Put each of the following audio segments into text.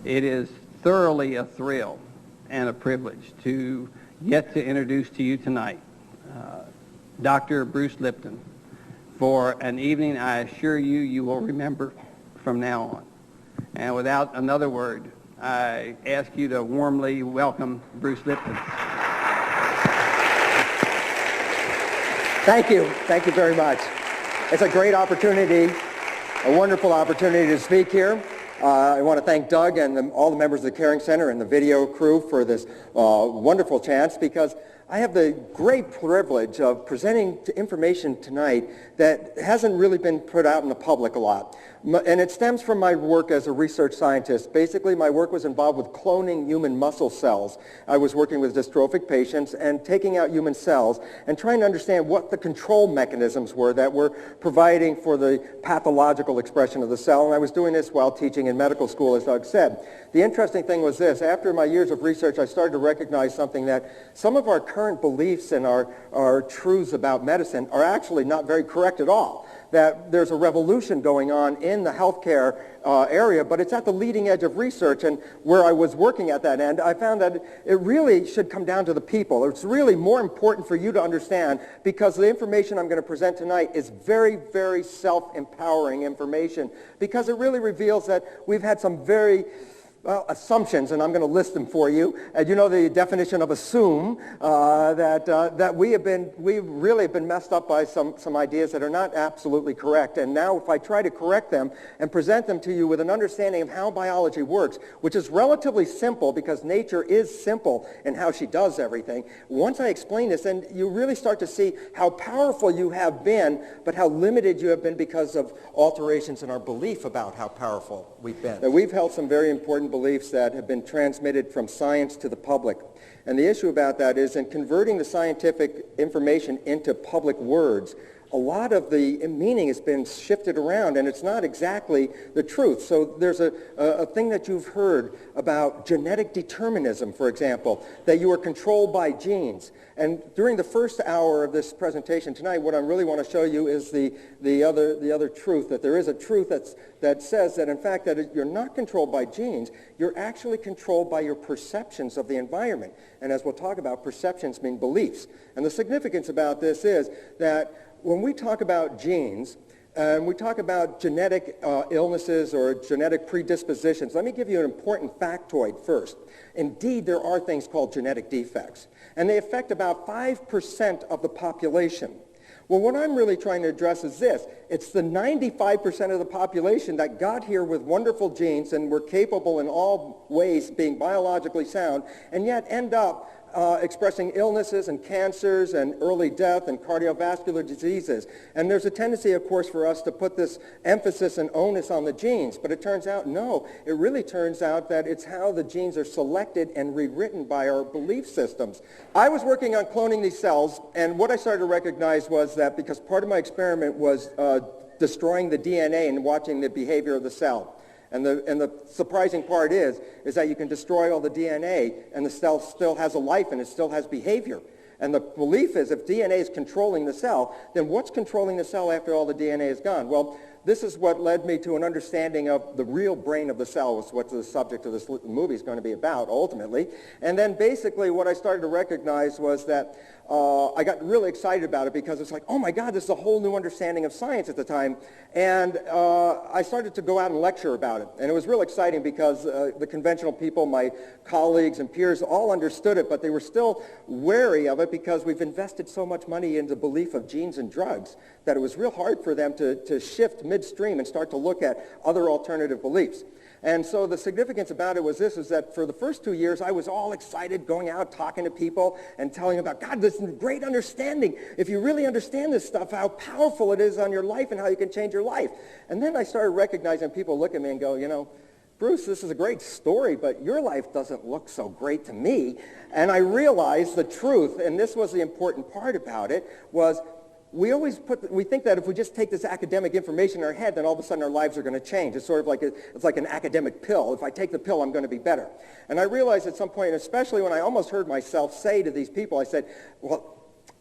It is thoroughly a thrill and a privilege to get to introduce to you tonight Dr. Bruce Lipton for an evening I assure you you will remember from now on. And without another word, I ask you to warmly welcome Bruce Lipton. Thank you. Thank you very much. It's a great opportunity, a wonderful opportunity to speak here. I want to thank Doug and all the members of the Caring Center and the video crew for this wonderful chance, because I have the great privilege of presenting information tonight that hasn't really been put out in the public a lot. And it stems from my work as a research scientist. Basically, my work was involved with cloning human muscle cells. I was working with dystrophic patients and taking out human cells and trying to understand what the control mechanisms were that were providing for the pathological expression of the cell. And I was doing this while teaching in medical school, as Doug said. The interesting thing was this. After my years of research, I started to recognize something, that some of our current beliefs and our truths about medicine are actually not very correct at all. That there's a revolution going on in the healthcare area, but it's at the leading edge of research. And where I was working at that end, I found that it really should come down to the people. It's really more important for you to understand, because the information I'm going to present tonight is very, very self-empowering information, because it really reveals that we've had some very assumptions, and I'm going to list them for you. And you know the definition of assume, that we really have been messed up by some ideas that are not absolutely correct. And now if I try to correct them and present them to you with an understanding of how biology works, which is relatively simple because nature is simple in how she does everything, once I explain this, then you really start to see how powerful you have been, but how limited you have been because of alterations in our belief about how powerful we've been. Now, we've held some very important beliefs that have been transmitted from science to the public. And the issue about that is, in converting the scientific information into public words, a lot of the meaning has been shifted around, and it's not exactly the truth. So there's a thing that you've heard about genetic determinism, for example, that you are controlled by genes. And during the first hour of this presentation tonight, what I really want to show you is the other truth, that there is a truth that says that, in fact, that you're not controlled by genes, you're actually controlled by your perceptions of the environment. And as we'll talk about, perceptions mean beliefs. And the significance about this is that when we talk about genes, and we talk about genetic illnesses or genetic predispositions, let me give you an important factoid first. Indeed, there are things called genetic defects, and they affect about 5% of the population. Well, what I'm really trying to address is this. It's the 95% of the population that got here with wonderful genes and were capable in all ways being biologically sound, and yet end up expressing illnesses and cancers and early death and cardiovascular diseases. And there's a tendency, of course, for us to put this emphasis and onus on the genes, but it turns out, no, it really turns out that it's how the genes are selected and rewritten by our belief systems. I was working on cloning these cells, and what I started to recognize was that, because part of my experiment was destroying the DNA and watching the behavior of the cell. And the surprising part is that you can destroy all the DNA and the cell still has a life and it still has behavior. And the belief is, if DNA is controlling the cell, then what's controlling the cell after all the DNA is gone? Well, this is what led me to an understanding of the real brain of the cell, which is what the subject of this movie is going to be about, ultimately. And then basically what I started to recognize was that I got really excited about it, because it's like, oh my God, this is a whole new understanding of science at the time. And I started to go out and lecture about it. And it was real exciting, because the conventional people, my colleagues and peers, all understood it, but they were still wary of it, because we've invested so much money into belief of genes and drugs that it was real hard for them to shift midstream and start to look at other alternative beliefs. And so the significance about it was this, is that for the first 2 years, I was all excited going out, talking to people and telling them about, God, this is great understanding. If you really understand this stuff, how powerful it is on your life and how you can change your life. And then I started recognizing people look at me and go, you know, Bruce, this is a great story, but your life doesn't look so great to me. And I realized the truth, and this was the important part about it, was we think that if we just take this academic information in our head, then all of a sudden our lives are going to change. It's sort of like it's like an academic pill. If I take the pill, I'm going to be better. And I realized at some point, especially when I almost heard myself say to these people, I said, well,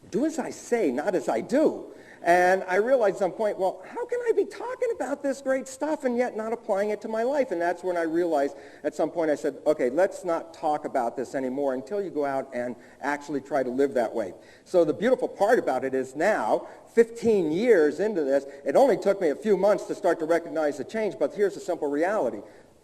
do as I say, not as I do. And I realized at some point, well, how can I be talking about this great stuff and yet not applying it to my life? And that's when I realized at some point I said, okay, let's not talk about this anymore until you go out and actually try to live that way. So the beautiful part about it is now, 15 years into this, it only took me a few months to start to recognize the change, but here's the simple reality.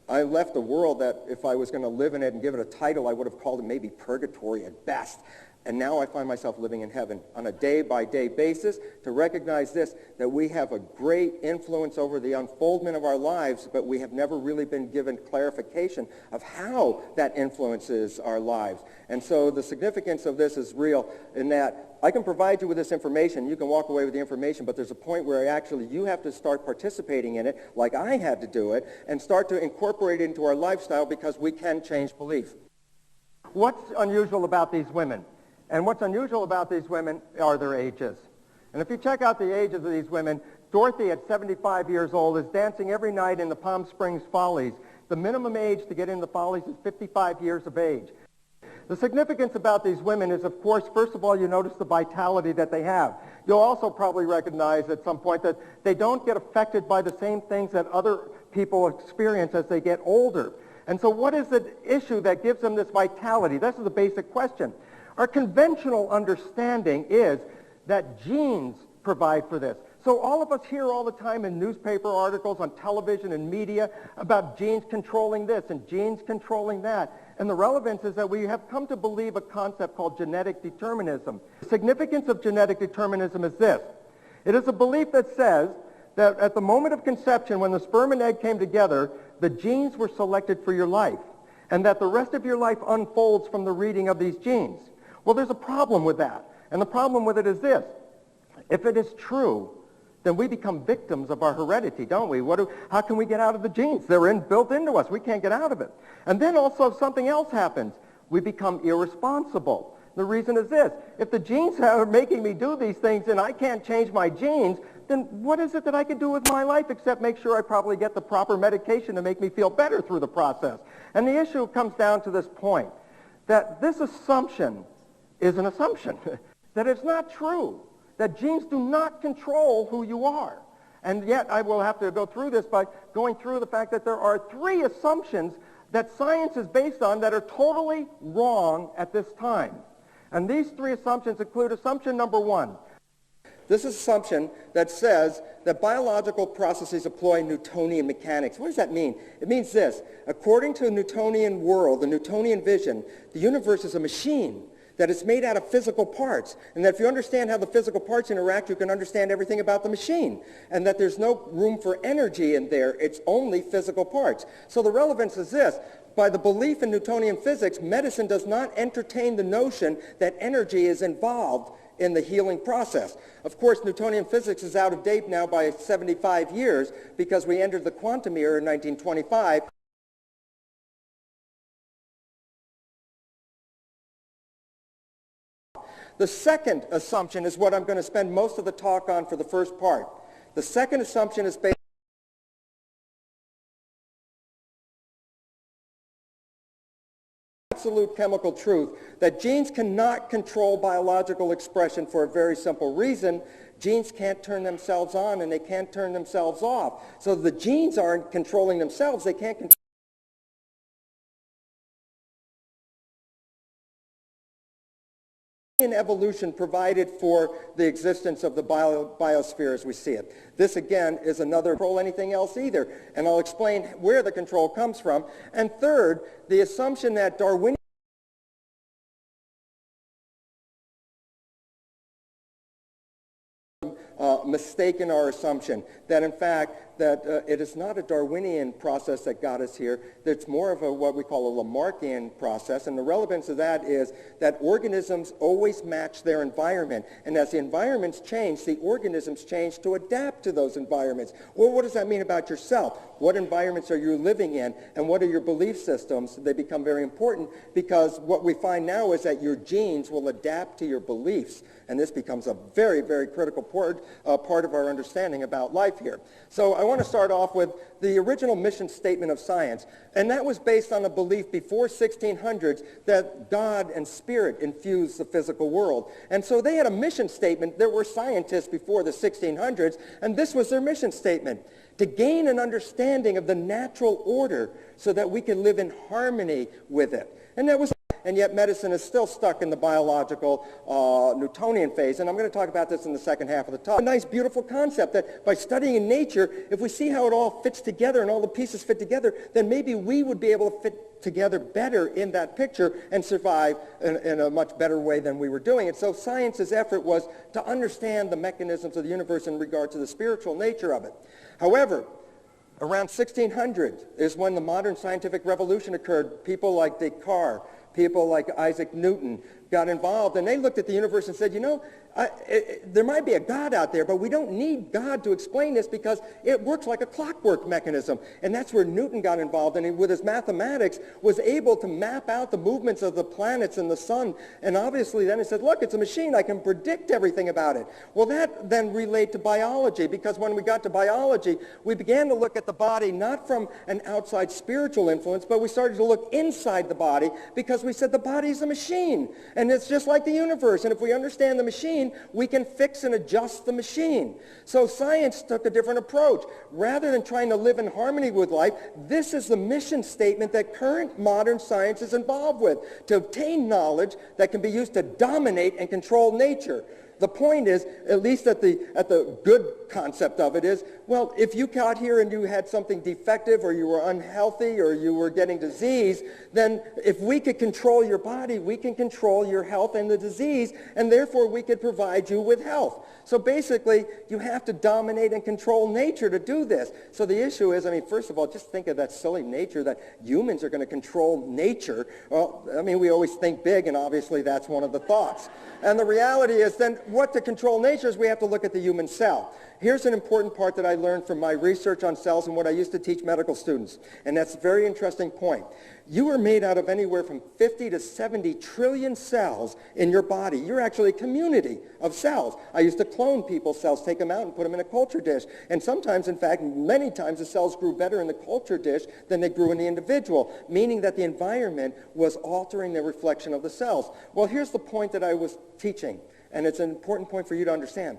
I left a world that if I was going to live in it and give it a title, I would have called it maybe purgatory at best. And now I find myself living in heaven on a day-by-day basis to recognize this, that we have a great influence over the unfoldment of our lives, but we have never really been given clarification of how that influences our lives. And so the significance of this is real in that I can provide you with this information. You can walk away with the information, but there's a point where actually you have to start participating in it like I had to do it and start to incorporate it into our lifestyle because we can change belief. What's unusual about these women? And what's unusual about these women are their ages. And if you check out the ages of these women, Dorothy at 75 years old is dancing every night in the Palm Springs Follies. The minimum age to get in the Follies is 55 years of age. The significance about these women is, of course, first of all, you notice the vitality that they have. You'll also probably recognize at some point that they don't get affected by the same things that other people experience as they get older. And so what is the issue that gives them this vitality? This is the basic question. Our conventional understanding is that genes provide for this. So all of us hear all the time in newspaper articles, on television and media about genes controlling this and genes controlling that. And the relevance is that we have come to believe a concept called genetic determinism. The significance of genetic determinism is this. It is a belief that says that at the moment of conception, when the sperm and egg came together, the genes were selected for your life, and that the rest of your life unfolds from the reading of these genes. Well, there's a problem with that. And the problem with it is this. If it is true, then we become victims of our heredity, don't we? How can we get out of the genes? They're built into us. We can't get out of it. And then also something else happens. We become irresponsible. The reason is this. If the genes are making me do these things and I can't change my genes, then what is it that I can do with my life except make sure I probably get the proper medication to make me feel better through the process? And the issue comes down to this point, that this assumption is an assumption, that it's not true, that genes do not control who you are. And yet I will have to go through this by going through the fact that there are 3 assumptions that science is based on that are totally wrong at this time. And these 3 assumptions include assumption number 1. This is assumption that says that biological processes employ Newtonian mechanics. What does that mean? It means this. According to a Newtonian world, the Newtonian vision, the universe is a machine, that it's made out of physical parts, and that if you understand how the physical parts interact, you can understand everything about the machine, and that there's no room for energy in there. It's only physical parts. So the relevance is this. By the belief in Newtonian physics, medicine does not entertain the notion that energy is involved in the healing process. Of course, Newtonian physics is out of date now by 75 years because we entered the quantum era in 1925. The second assumption is what I'm going to spend most of the talk on for the first part. The second assumption is based on absolute chemical truth that genes cannot control biological expression for a very simple reason. Genes can't turn themselves on and they can't turn themselves off. So the genes aren't controlling themselves. They can't control. Evolution provided for the existence of the biosphere as we see it. This again is another control anything else either, and I'll explain where the control comes from. And third, the assumption that Darwinian mistaken our assumption that in fact that it is not a Darwinian process that got us here. It's more of what we call a Lamarckian process, and the relevance of that is that organisms always match their environment, and as the environments change, the organisms change to adapt to those environments. Well, what does that mean about yourself? What environments are you living in, and what are your belief systems? They become very important because what we find now is that your genes will adapt to your beliefs, and this becomes a very, very critical part of our understanding about life here. So I want to start off with the original mission statement of science, and that was based on a belief before 1600s that God and spirit infused the physical world. And so they had a mission statement. There were scientists before the 1600s, and this was their mission statement: to gain an understanding of the natural order so that we can live in harmony with it. And yet medicine is still stuck in the biological Newtonian phase, and I'm going to talk about this in the second half of the talk. A nice, beautiful concept that by studying in nature, if we see how it all fits together and all the pieces fit together, then maybe we would be able to fit together better in that picture and survive in a much better way than we were doing. And so science's effort was to understand the mechanisms of the universe in regard to the spiritual nature of it. However, around 1600 is when the modern scientific revolution occurred. People like Descartes, people like Isaac Newton got involved, and they looked at the universe and said, you know, there might be a God out there, but we don't need God to explain this because it works like a clockwork mechanism. And that's where Newton got involved, and he, with his mathematics, was able to map out the movements of the planets and the sun. And obviously then he said, look, it's a machine. I can predict everything about it. Well, that then relayed to biology, because when we got to biology, we began to look at the body not from an outside spiritual influence, but we started to look inside the body, because we said the body is a machine, and it's just like the universe. And if we understand the machine, we can fix and adjust the machine. So science took a different approach. Rather than trying to live in harmony with life, this is the mission statement that current modern science is involved with: to obtain knowledge that can be used to dominate and control nature. The point is, at least at the good concept of it is, well, if you got here and you had something defective, or you were unhealthy, or you were getting disease, then if we could control your body, we can control your health and the disease, and therefore we could provide you with health. So basically, you have to dominate and control nature to do this. So the issue is, I mean, first of all, just think of that silly nature that humans are going to control nature. Well, I mean, we always think big, and obviously that's one of the thoughts. And the reality is then, what to control nature is we have to look at the human cell. Here's an important part that I learned from my research on cells and what I used to teach medical students. And that's a very interesting point. You are made out of anywhere from 50 to 70 trillion cells in your body. You're actually a community of cells. I used to clone people's cells, take them out and put them in a culture dish. And sometimes, in fact, many times the cells grew better in the culture dish than they grew in the individual, meaning that the environment was altering the reflection of the cells. Well, here's the point that I was teaching, and it's an important point for you to understand.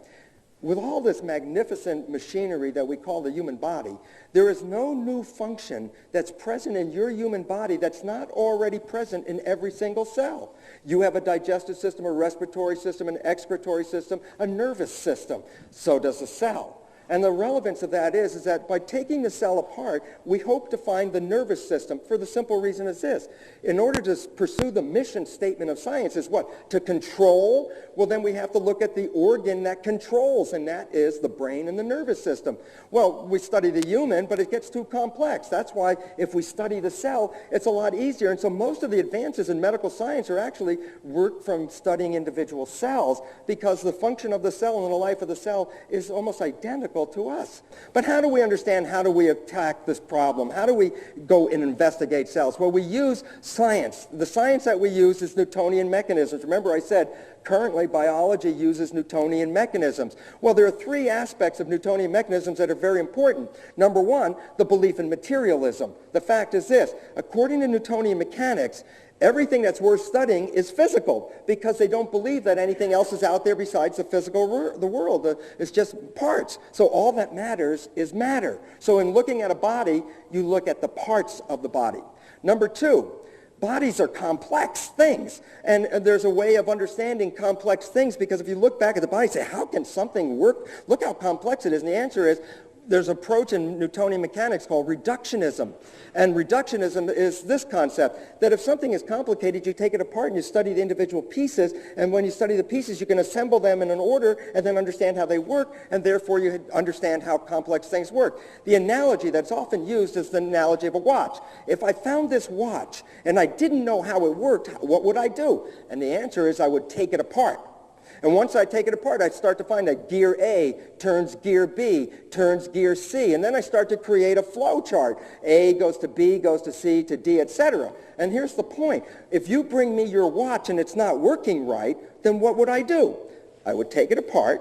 With all this magnificent machinery that we call the human body, there is no new function that's present in your human body that's not already present in every single cell. You have a digestive system, a respiratory system, an excretory system, a nervous system. So does a cell. And the relevance of that is that by taking the cell apart, we hope to find the nervous system, for the simple reason is this. In order to pursue the mission statement of science is what? To control? Well, then we have to look at the organ that controls, and that is the brain and the nervous system. Well, we study the human, but it gets too complex. That's why if we study the cell, it's a lot easier. And so most of the advances in medical science are actually work from studying individual cells, because the function of the cell and the life of the cell is almost identical to us. But how do we understand, how do we attack this problem? How do we go and investigate cells? Well, we use science. The science that we use is Newtonian mechanisms. Remember I said currently biology uses Newtonian mechanisms. Well, there are three aspects of Newtonian mechanisms that are very important. Number one, the belief in materialism. The fact is this: according to Newtonian mechanics, everything that's worth studying is physical, because they don't believe that anything else is out there besides the physical world. It's just parts. So all that matters is matter. So in looking at a body, you look at the parts of the body. Number two, bodies are complex things. And there's a way of understanding complex things, because if you look back at the body and say, how can something work? Look how complex it is. And the answer is, there's an approach in Newtonian mechanics called reductionism. And reductionism is this concept, that if something is complicated, you take it apart and you study the individual pieces, and when you study the pieces, you can assemble them in an order and then understand how they work, and therefore you understand how complex things work. The analogy that's often used is the analogy of a watch. If I found this watch and I didn't know how it worked, what would I do? And the answer is I would take it apart. And once I take it apart, I start to find that gear A turns gear B, turns gear C. And then I start to create a flow chart. A goes to B, goes to C, to D, etc. And here's the point. If you bring me your watch and it's not working right, then what would I do? I would take it apart,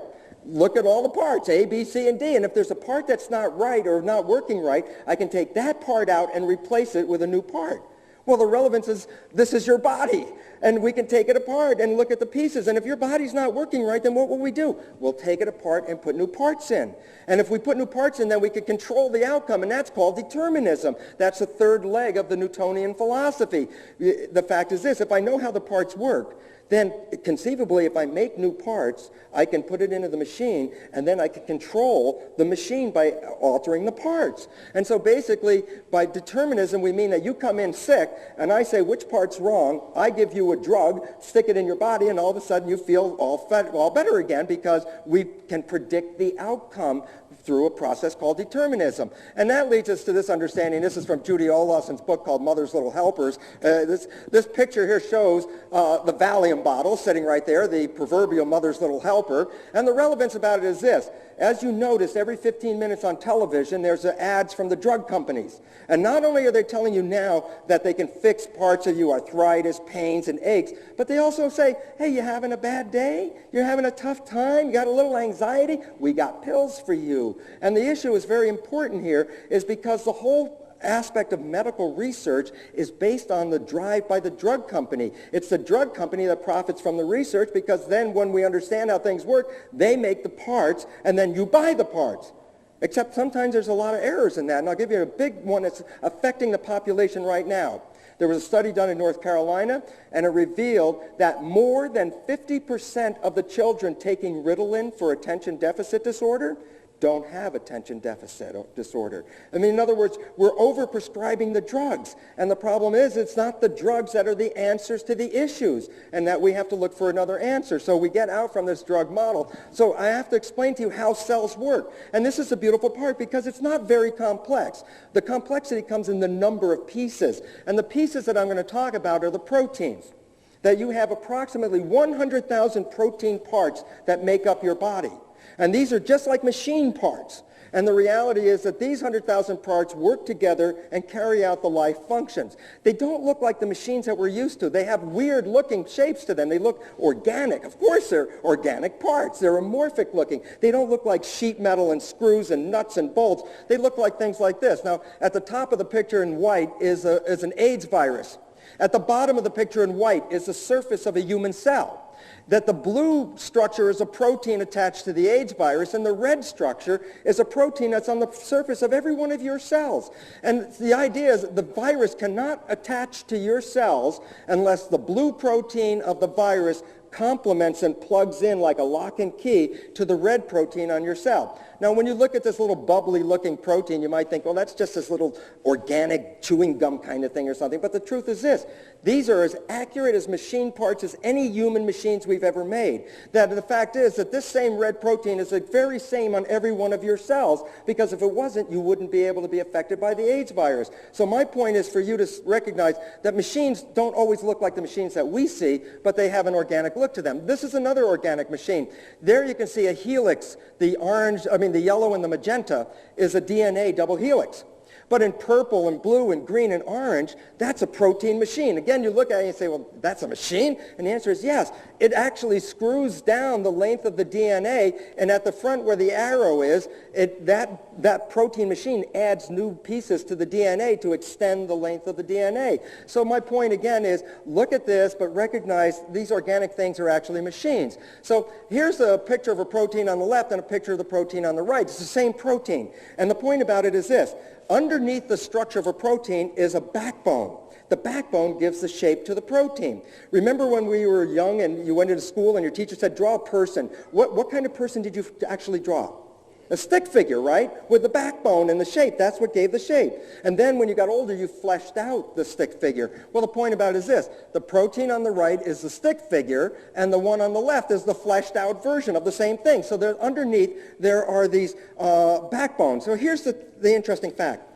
look at all the parts, A, B, C, and D, and if there's a part that's not right or not working right, I can take that part out and replace it with a new part. Well, the relevance is this is your body, and we can take it apart and look at the pieces. And if your body's not working right, then what will we do? We'll take it apart and put new parts in. And if we put new parts in, then we can control the outcome, and that's called determinism. That's the third leg of the Newtonian philosophy. The fact is this: if I know how the parts work, then conceivably, if I make new parts, I can put it into the machine, and then I can control the machine by altering the parts. And so basically, by determinism, we mean that you come in sick, and I say which part's wrong. I give you a drug, stick it in your body, and all of a sudden you feel all better again, because we can predict the outcome through a process called determinism. And that leads us to this understanding. This is from Judy Olafson's book called Mother's Little Helpers. This picture here shows the Valium bottle sitting right there, the proverbial mother's little helper. And the relevance about it is this: as you notice, every 15 minutes on television, there's ads from the drug companies. And not only are they telling you now that they can fix parts of you, arthritis, pains, and aches, but they also say, hey, you having a bad day? You're having a tough time? You got a little anxiety? We got pills for you. And the issue is very important here, is because the whole aspect of medical research is based on the drive by the drug company. It's the drug company that profits from the research, because then when we understand how things work, they make the parts, and then you buy the parts. Except sometimes there's a lot of errors in that, and I'll give you a big one that's affecting the population right now. There was a study done in North Carolina, and it revealed that more than 50% of the children taking Ritalin for attention deficit disorder don't have attention deficit disorder. I mean, in other words, we're overprescribing the drugs. And the problem is, it's not the drugs that are the answers to the issues, and that we have to look for another answer. So we get out from this drug model. So I have to explain to you how cells work. And this is the beautiful part, because it's not very complex. The complexity comes in the number of pieces. And the pieces that I'm going to talk about are the proteins. That you have approximately 100,000 protein parts that make up your body. And these are just like machine parts. And the reality is that these 100,000 parts work together and carry out the life functions. They don't look like the machines that we're used to. They have weird looking shapes to them. They look organic. Of course they're organic parts. They're amorphic looking. They don't look like sheet metal and screws and nuts and bolts. They look like things like this. Now, at the top of the picture in white is an AIDS virus. At the bottom of the picture in white is the surface of a human cell. That the blue structure is a protein attached to the AIDS virus, and the red structure is a protein that's on the surface of every one of your cells. And the idea is that the virus cannot attach to your cells unless the blue protein of the virus complements and plugs in like a lock and key to the red protein on your cell. Now, when you look at this little bubbly looking protein, you might think, well, that's just this little organic chewing gum kind of thing or something. But the truth is this: these are as accurate as machine parts as any human machines we've ever made. That the fact is that this same red protein is the very same on every one of your cells, because if it wasn't, you wouldn't be able to be affected by the AIDS virus. So my point is for you to recognize that machines don't always look like the machines that we see, but they have an organic look to them. This is another organic machine. There you can see a helix. The yellow and the magenta is a DNA double helix. But in purple and blue and green and orange, that's a protein machine. Again, you look at it and you say, well, that's a machine? And the answer is yes. It actually screws down the length of the DNA, and at the front where the arrow is, that protein machine adds new pieces to the DNA to extend the length of the DNA. So my point again is, look at this, but recognize these organic things are actually machines. So here's a picture of a protein on the left and a picture of the protein on the right. It's the same protein. And the point about it is this: underneath the structure of a protein is a backbone. The backbone gives the shape to the protein. Remember when we were young and you went into school and your teacher said, draw a person. What kind of person did you actually draw? A stick figure, right? With the backbone and the shape. That's what gave the shape. And then when you got older, you fleshed out the stick figure. Well, the point about it is this: the protein on the right is the stick figure, and the one on the left is the fleshed out version of the same thing. So underneath, there are these backbones. So here's the interesting fact.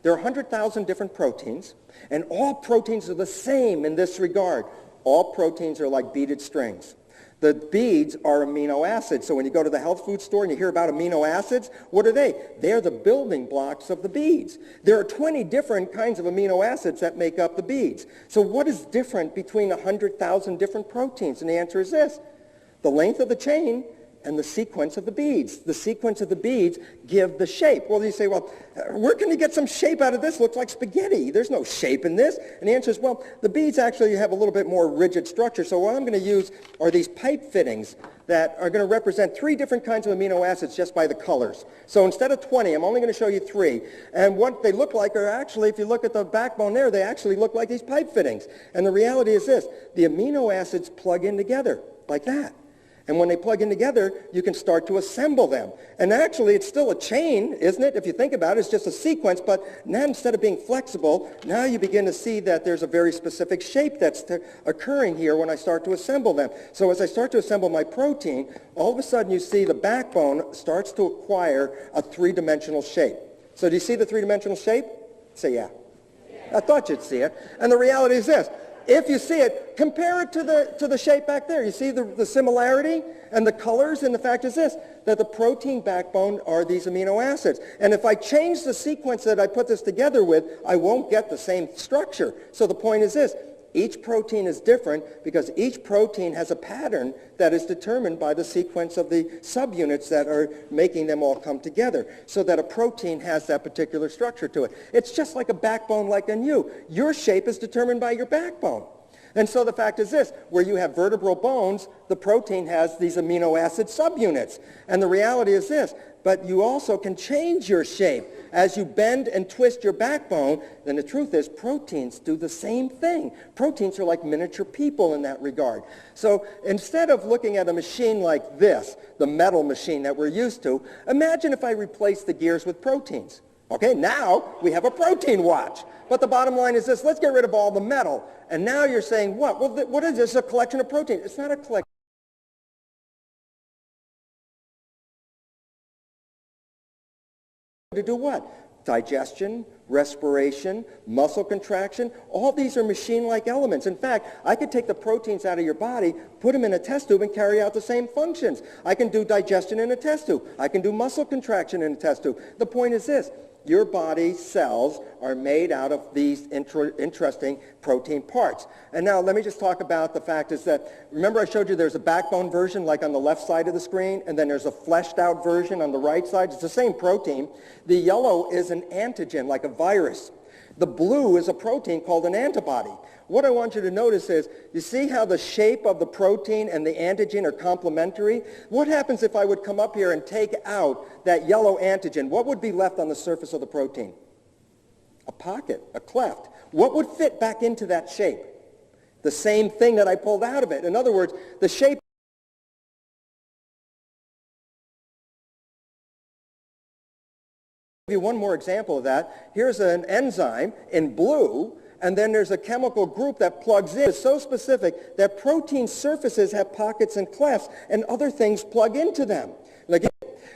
There are 100,000 different proteins, and all proteins are the same in this regard. All proteins are like beaded strings. The beads are amino acids. So when you go to the health food store and you hear about amino acids, what are they? They're the building blocks of the beads. There are 20 different kinds of amino acids that make up the beads. So what is different between 100,000 different proteins? And the answer is this: the length of the chain and the sequence of the beads. The sequence of the beads give the shape. Well, you say, well, where can you get some shape out of this? Looks like spaghetti. There's no shape in this. And the answer is, well, the beads actually have a little bit more rigid structure. So what I'm going to use are these pipe fittings that are going to represent 3 different kinds of amino acids just by the colors. So instead of 20, I'm only going to show you 3. And what they look like are actually, if you look at the backbone there, they actually look like these pipe fittings. And the reality is this: the amino acids plug in together like that. And when they plug in together, you can start to assemble them. And actually, it's still a chain, isn't it? If you think about it, it's just a sequence. But now, instead of being flexible, now you begin to see that there's a very specific shape that's occurring here when I start to assemble them. So as I start to assemble my protein, all of a sudden you see the backbone starts to acquire a 3-dimensional shape. So do you see the 3-dimensional shape? Say yeah. I thought you'd see it. And the reality is this: if you see it, compare it to the shape back there. You see the similarity and the colors, and the fact is this, that the protein backbone are these amino acids. And if I change the sequence that I put this together with, I won't get the same structure. So the point is this: each protein is different because each protein has a pattern that is determined by the sequence of the subunits that are making them all come together, so that a protein has that particular structure to it. It's just like a backbone like in you. Your shape is determined by your backbone. And so the fact is this: where you have vertebral bones, the protein has these amino acid subunits. And the reality is this: but you also can change your shape. As you bend and twist your backbone, then the truth is proteins do the same thing. Proteins are like miniature people in that regard. So instead of looking at a machine like this, the metal machine that we're used to, imagine if I replaced the gears with proteins. Okay, now we have a protein watch. But the bottom line is this: let's get rid of all the metal. And now you're saying, what? Well, what is this? A collection of proteins. It's not a collection. To do what? Digestion, respiration, muscle contraction. All these are machine-like elements. In fact, I could take the proteins out of your body, put them in a test tube, and carry out the same functions. I can do digestion in a test tube. I can do muscle contraction in a test tube. The point is this: your body's cells are made out of these interesting protein parts. And now let me just talk about the fact is that, remember I showed you there's a backbone version like on the left side of the screen, and then there's a fleshed out version on the right side. It's the same protein. The yellow is an antigen, like a virus. The blue is a protein called an antibody. What I want you to notice is, you see how the shape of the protein and the antigen are complementary? What happens if I would come up here and take out that yellow antigen? What would be left on the surface of the protein? A pocket, a cleft. What would fit back into that shape? The same thing that I pulled out of it. In other words, the shape. I'll give you one more example of that. Here's an enzyme in blue, and then there's a chemical group that plugs in. It's so specific that protein surfaces have pockets and clefts, and other things plug into them.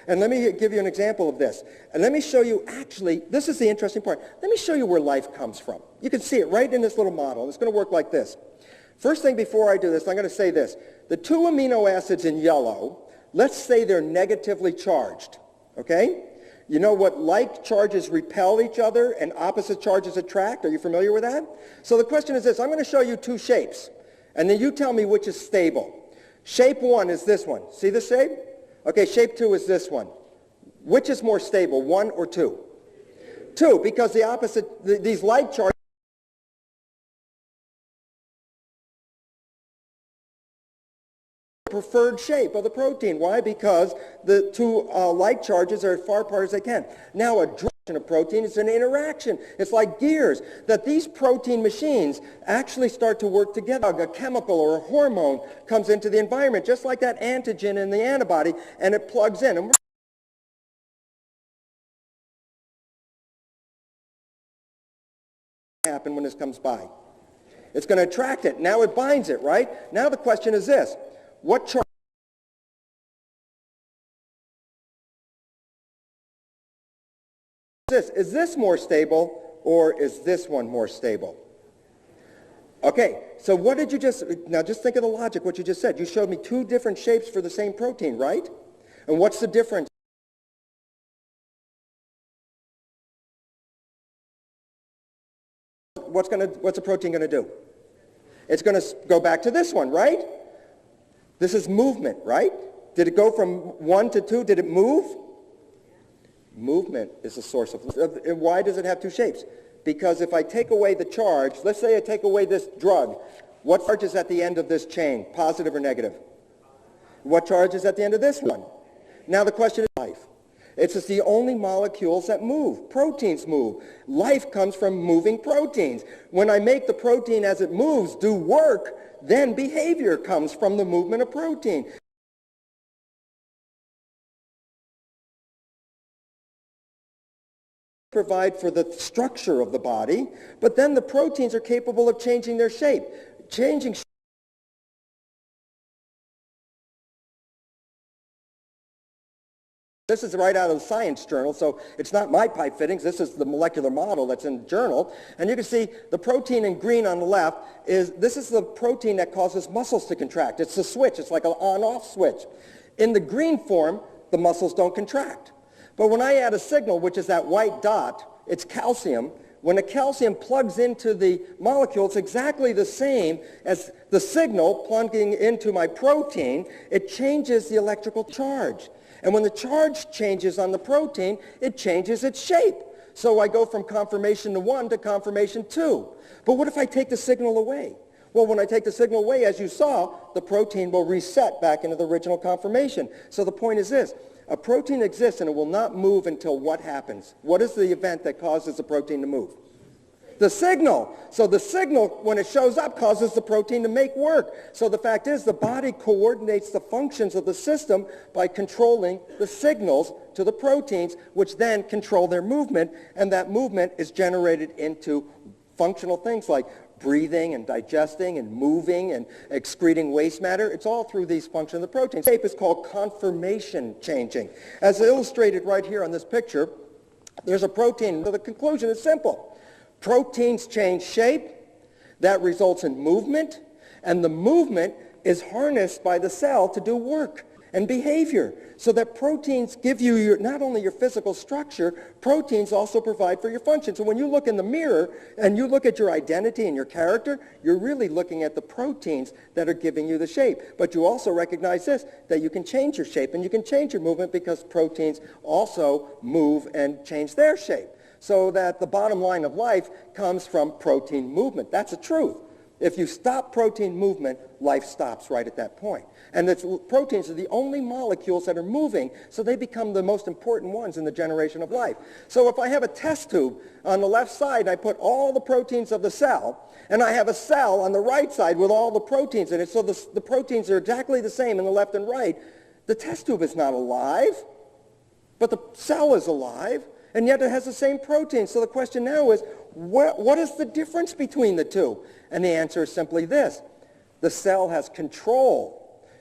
And let me give you an example of this. And let me show you, actually, this is the interesting part. Let me show you where life comes from. You can see it right in this little model. It's going to work like this. First thing before I do this, I'm going to say this. The 2 amino acids in yellow, let's say they're negatively charged. Okay? You know what like charges repel each other and opposite charges attract? Are you familiar with that? So the question is this. I'm going to show you 2 shapes. And then you tell me which is stable. Shape 1 is this one. See the shape? Okay, shape 2 is this one. Which is more stable, 1 or 2? 2, because the opposite, these like charges, preferred shape of the protein. Why? Because the 2 like charges are as far apart as they can. Now a direction of protein is an interaction. It's like gears, that these protein machines actually start to work together. A chemical or a hormone comes into the environment, just like that antigen in the antibody, and it plugs in. And happen when this comes by? It's going to attract it. Now it binds it, right? Now the question is this. What charge is this? Is this more stable, or is this one more stable? Okay, so what did you just, now just think of the logic, what you just said. You showed me 2 different shapes for the same protein, right? And what's the difference? What's the protein going to do? It's going to go back to this one, right? This is movement, right? Did it go from 1 to 2? Did it move? Movement is the source of. And why does it have two shapes? Because if I take away the charge, let's say I take away this drug, what charge is at the end of this chain, positive or negative? What charge is at the end of this one? Now the question is life. It's just the only molecules that move. Proteins move. Life comes from moving proteins. When I make the protein as it moves do work, then behavior comes from the movement of protein. Provide for the structure of the body, but then the proteins are capable of changing their shape. Changing shape. This is right out of the Science Journal, so it's not my pipe fittings. This is the molecular model that's in the journal. And you can see the protein in green on the left this is the protein that causes muscles to contract. It's the switch. It's like an on-off switch. In the green form, the muscles don't contract. But when I add a signal, which is that white dot, it's calcium. When the calcium plugs into the molecule, it's exactly the same as the signal plugging into my protein. It changes the electrical charge. And when the charge changes on the protein, it changes its shape. So I go from conformation to 1 to conformation 2. But what if I take the signal away? Well, when I take the signal away, as you saw, the protein will reset back into the original conformation. So the point is this. A protein exists and it will not move until what happens? What is the event that causes the protein to move? The signal. So the signal, when it shows up, causes the protein to make work. So the fact is the body coordinates the functions of the system by controlling the signals to the proteins, which then control their movement, and that movement is generated into functional things like breathing and digesting and moving and excreting waste matter. It's all through these functions of the protein. Shape is called conformation changing. As illustrated right here on this picture, there's a protein. So the conclusion is simple. Proteins change shape. That results in movement. And the movement is harnessed by the cell to do work and behavior. So that proteins give you not only your physical structure, proteins also provide for your function. So when you look in the mirror and you look at your identity and your character, you're really looking at the proteins that are giving you the shape. But you also recognize this, that you can change your shape and you can change your movement because proteins also move and change their shape. So that the bottom line of life comes from protein movement. That's the truth. If you stop protein movement, life stops right at that point. And proteins are the only molecules that are moving, so they become the most important ones in the generation of life. So if I have a test tube on the left side, I put all the proteins of the cell, and I have a cell on the right side with all the proteins in it, so the proteins are exactly the same in the left and right. The test tube is not alive, but the cell is alive, and yet it has the same protein. So the question now is, what is the difference between the two? And the answer is simply this. The cell has control.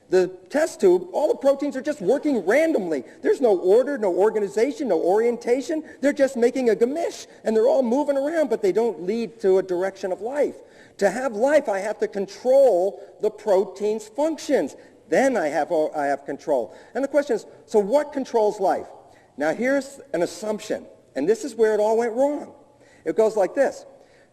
The test tube, all the proteins are just working randomly. There's no order, no organization, no orientation. They're just making a gamish, and they're all moving around, but they don't lead to a direction of life. To have life, I have to control the protein's functions. Then I have control. And the question is, so what controls life? Now here's an assumption, and this is where it all went wrong. It goes like this.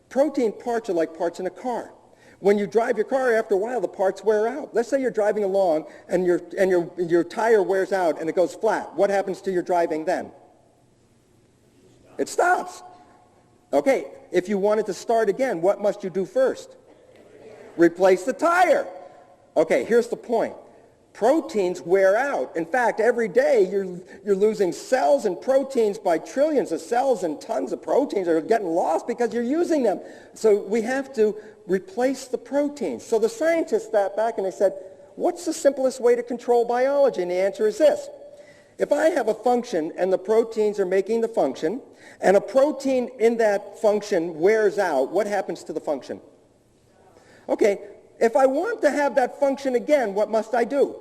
Protein parts are like parts in a car. When you drive your car, after a while, the parts wear out. Let's say you're driving along and your tire wears out and it goes flat. What happens to your driving then? It stops. Okay, if you want it to start again, what must you do first? Replace the tire. Okay, here's the point. Proteins wear out. In fact, every day you're losing cells and proteins by trillions of cells, and tons of proteins are getting lost because you're using them. So we have to replace the proteins. So the scientists sat back and they said, what's the simplest way to control biology? And the answer is this. If I have a function and the proteins are making the function, and a protein in that function wears out, what happens to the function? Okay, if I want to have that function again, what must I do?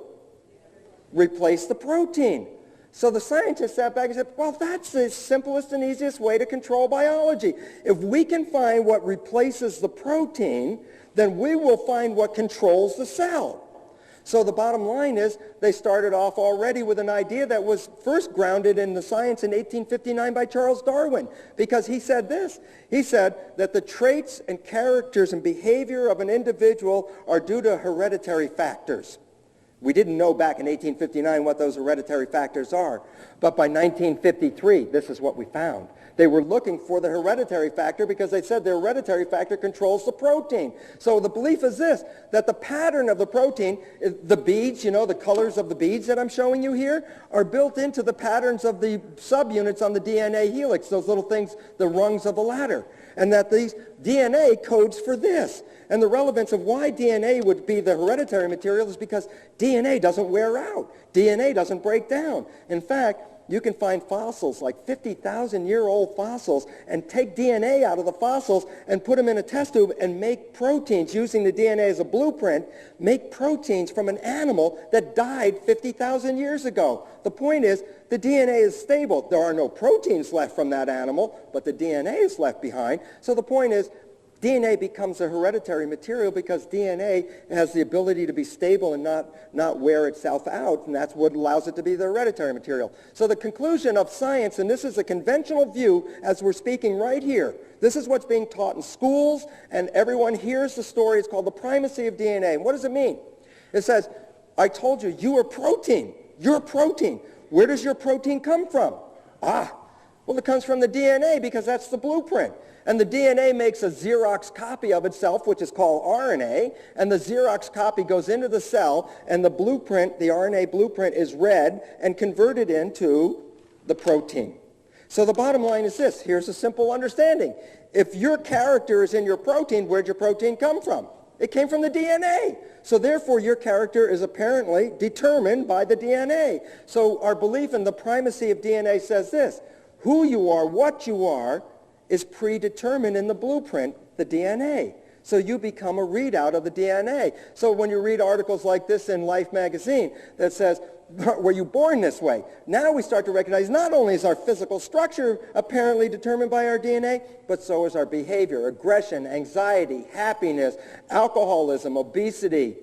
Replace the protein. So the scientists sat back and said, well, that's the simplest and easiest way to control biology. If we can find what replaces the protein, then we will find what controls the cell. So the bottom line is they started off already with an idea that was first grounded in the science in 1859 by Charles Darwin, because he said this. He said that the traits and characters and behavior of an individual are due to hereditary factors. We didn't know back in 1859 what those hereditary factors are. But by 1953, this is what we found. They were looking for the hereditary factor because they said the hereditary factor controls the protein. So the belief is this, that the pattern of the protein, the beads, you know, the colors of the beads that I'm showing you here, are built into the patterns of the subunits on the DNA helix, those little things, the rungs of the ladder. And that these DNA codes for this. And the relevance of why DNA would be the hereditary material is because DNA doesn't wear out. DNA doesn't break down. In fact, you can find fossils, like 50,000-year-old fossils, and take DNA out of the fossils and put them in a test tube and make proteins using the DNA as a blueprint, make proteins from an animal that died 50,000 years ago. The point is, the DNA is stable. There are no proteins left from that animal, but the DNA is left behind. So the point is, DNA becomes a hereditary material because DNA has the ability to be stable and not wear itself out, and that's what allows it to be the hereditary material. So the conclusion of science, and this is a conventional view as we're speaking right here, this is what's being taught in schools, and everyone hears the story. It's called the primacy of DNA. And what does it mean? It says, I told you, you are protein. You're protein. Where does your protein come from? Well, it comes from the DNA because that's the blueprint. And the DNA makes a Xerox copy of itself, which is called RNA, and the Xerox copy goes into the cell, and the blueprint, the RNA blueprint, is read and converted into the protein. So the bottom line is this. Here's a simple understanding. If your character is in your protein, where'd your protein come from? It came from the DNA. So therefore, your character is apparently determined by the DNA. So our belief in the primacy of DNA says this. Who you are, what you are, is predetermined in the blueprint, the DNA. So you become a readout of the DNA. So when you read articles like this in Life magazine that says, were you born this way? Now we start to recognize not only is our physical structure apparently determined by our DNA, but so is our behavior, aggression, anxiety, happiness, alcoholism, obesity.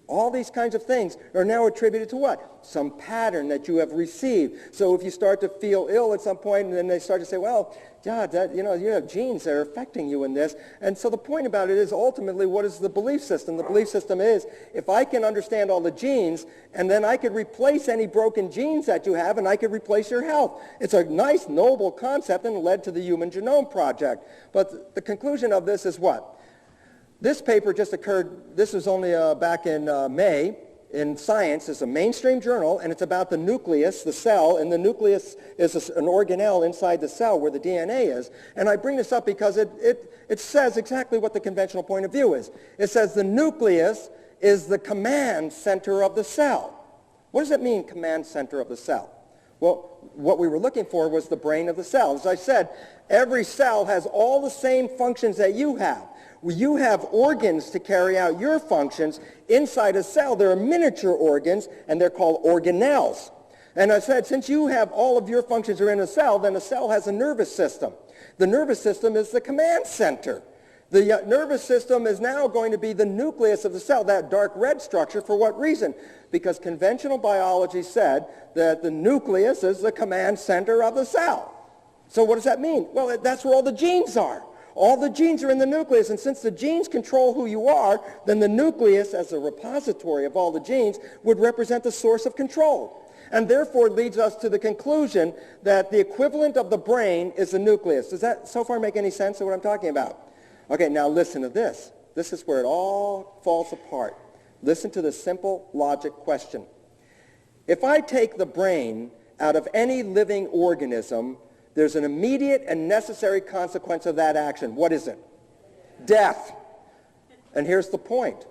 All these kinds of things are now attributed to what? Some pattern that you have received. So if you start to feel ill at some point, and then they start to say, well, yeah, you have genes that are affecting you in this. And so the point about it is ultimately what is the belief system? The belief system is if I can understand all the genes, and then I could replace any broken genes that you have, and I could replace your health. It's a nice, noble concept and led to the Human Genome Project. But the conclusion of this is what? This paper just occurred, this was only back in May, in Science. It's a mainstream journal, and it's about the nucleus, the cell, and the nucleus is an organelle inside the cell where the DNA is. And I bring this up because it says exactly what the conventional point of view is. It says the nucleus is the command center of the cell. What does it mean, command center of the cell? Well, what we were looking for was the brain of the cell. As I said, every cell has all the same functions that you have. You have organs to carry out your functions. Inside a cell, there are miniature organs, and they're called organelles. And I said, since you have all of your functions are in a cell, then a cell has a nervous system. The nervous system is the command center. The nervous system is now going to be the nucleus of the cell, that dark red structure. For what reason? Because conventional biology said that the nucleus is the command center of the cell. So what does that mean? Well, that's where all the genes are. All the genes are in the nucleus, and since the genes control who you are, then the nucleus, as a repository of all the genes, would represent the source of control. And therefore leads us to the conclusion that the equivalent of the brain is the nucleus. Does that so far make any sense of what I'm talking about? Okay, now listen to this. This is where it all falls apart. Listen to the simple logic question. If I take the brain out of any living organism, there's an immediate and necessary consequence of that action. What is it? Death. And here's the point.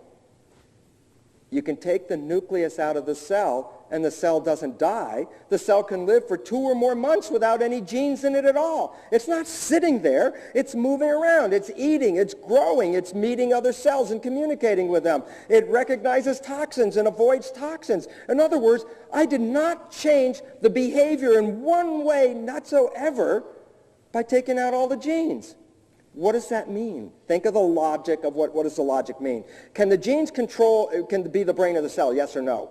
You can take the nucleus out of the cell, and the cell doesn't die. The cell can live for 2 or more months without any genes in it at all. It's not sitting there. It's moving around. It's eating. It's growing. It's meeting other cells and communicating with them. It recognizes toxins and avoids toxins. In other words, I did not change the behavior in one way whatsoever by taking out all the genes. What does that mean? Think of the logic of what does the logic mean? Can the genes can be the brain of the cell, yes or no?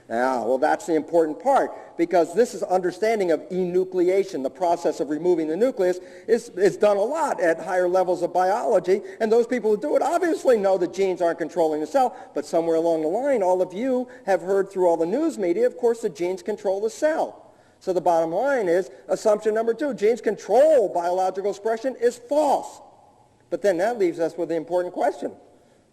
Well, that's the important part, because this is understanding of enucleation. The process of removing the nucleus is done a lot at higher levels of biology, and those people who do it obviously know that genes aren't controlling the cell, but somewhere along the line, all of you have heard through all the news media, of course, the genes control the cell. So the bottom line is, assumption number 2, genes control biological expression is false. But then that leaves us with the important question.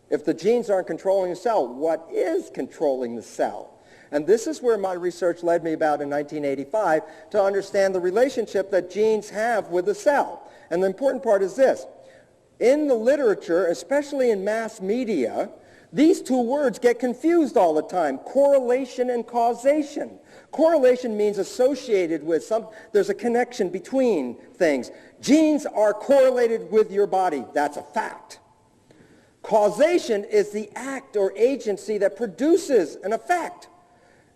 If the genes aren't controlling the cell, what is controlling the cell? And this is where my research led me about in 1985 to understand the relationship that genes have with the cell. And the important part is this. In the literature, especially in mass media, these two words get confused all the time, correlation and causation. Correlation means associated with there's a connection between things. Genes are correlated with your body. That's a fact. Causation is the act or agency that produces an effect.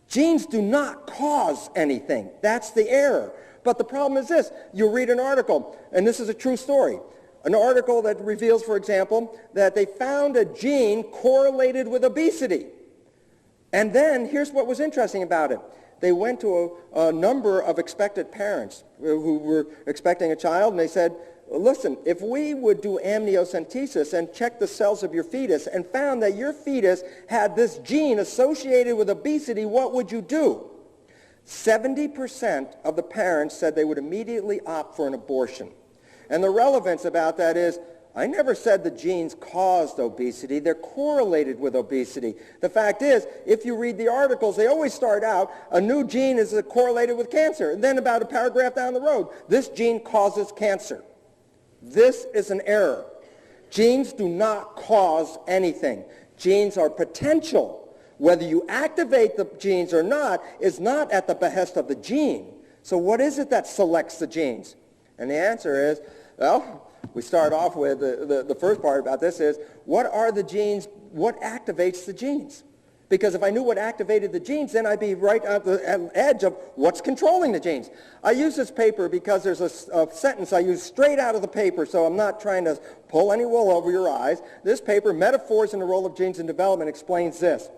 Genes do not cause anything. That's the error. But the problem is this. You read an article, and this is a true story. An article that reveals, for example, that they found a gene correlated with obesity. And then, here's what was interesting about it. They went to a number of expectant parents who were expecting a child, and they said, listen, if we would do amniocentesis and check the cells of your fetus and found that your fetus had this gene associated with obesity, what would you do? 70% of the parents said they would immediately opt for an abortion. And the relevance about that is, I never said the genes caused obesity. They're correlated with obesity. The fact is, if you read the articles, they always start out, a new gene is correlated with cancer. And then about a paragraph down the road, this gene causes cancer. This is an error. Genes do not cause anything. Genes are potential. Whether you activate the genes or not is not at the behest of the gene. So what is it that selects the genes? And the answer is, well, we start off with the first part about this is, what are the genes, what activates the genes? Because if I knew what activated the genes, then I'd be right at the edge of what's controlling the genes. I use this paper because there's a sentence I use straight out of the paper, so I'm not trying to pull any wool over your eyes. This paper, Metaphors in the Role of Genes in Development, explains this.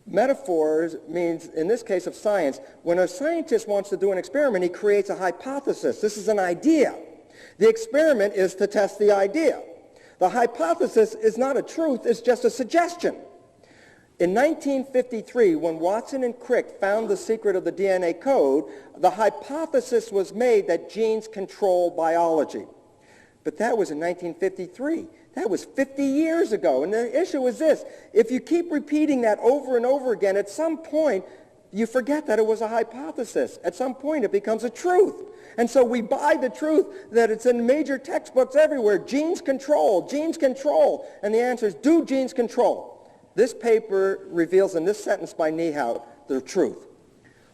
Metaphors means, in this case of science, when a scientist wants to do an experiment, he creates a hypothesis. This is an idea. The experiment is to test the idea. The hypothesis is not a truth, it's just a suggestion. In 1953, when Watson and Crick found the secret of the DNA code, the hypothesis was made that genes control biology. But that was in 1953. That was 50 years ago. And the issue is this. If you keep repeating that over and over again, at some point, you forget that it was a hypothesis. At some point, it becomes a truth. And so we buy the truth that it's in major textbooks everywhere. Genes control, genes control. And the answer is, do genes control? This paper reveals in this sentence by Niehaut the truth.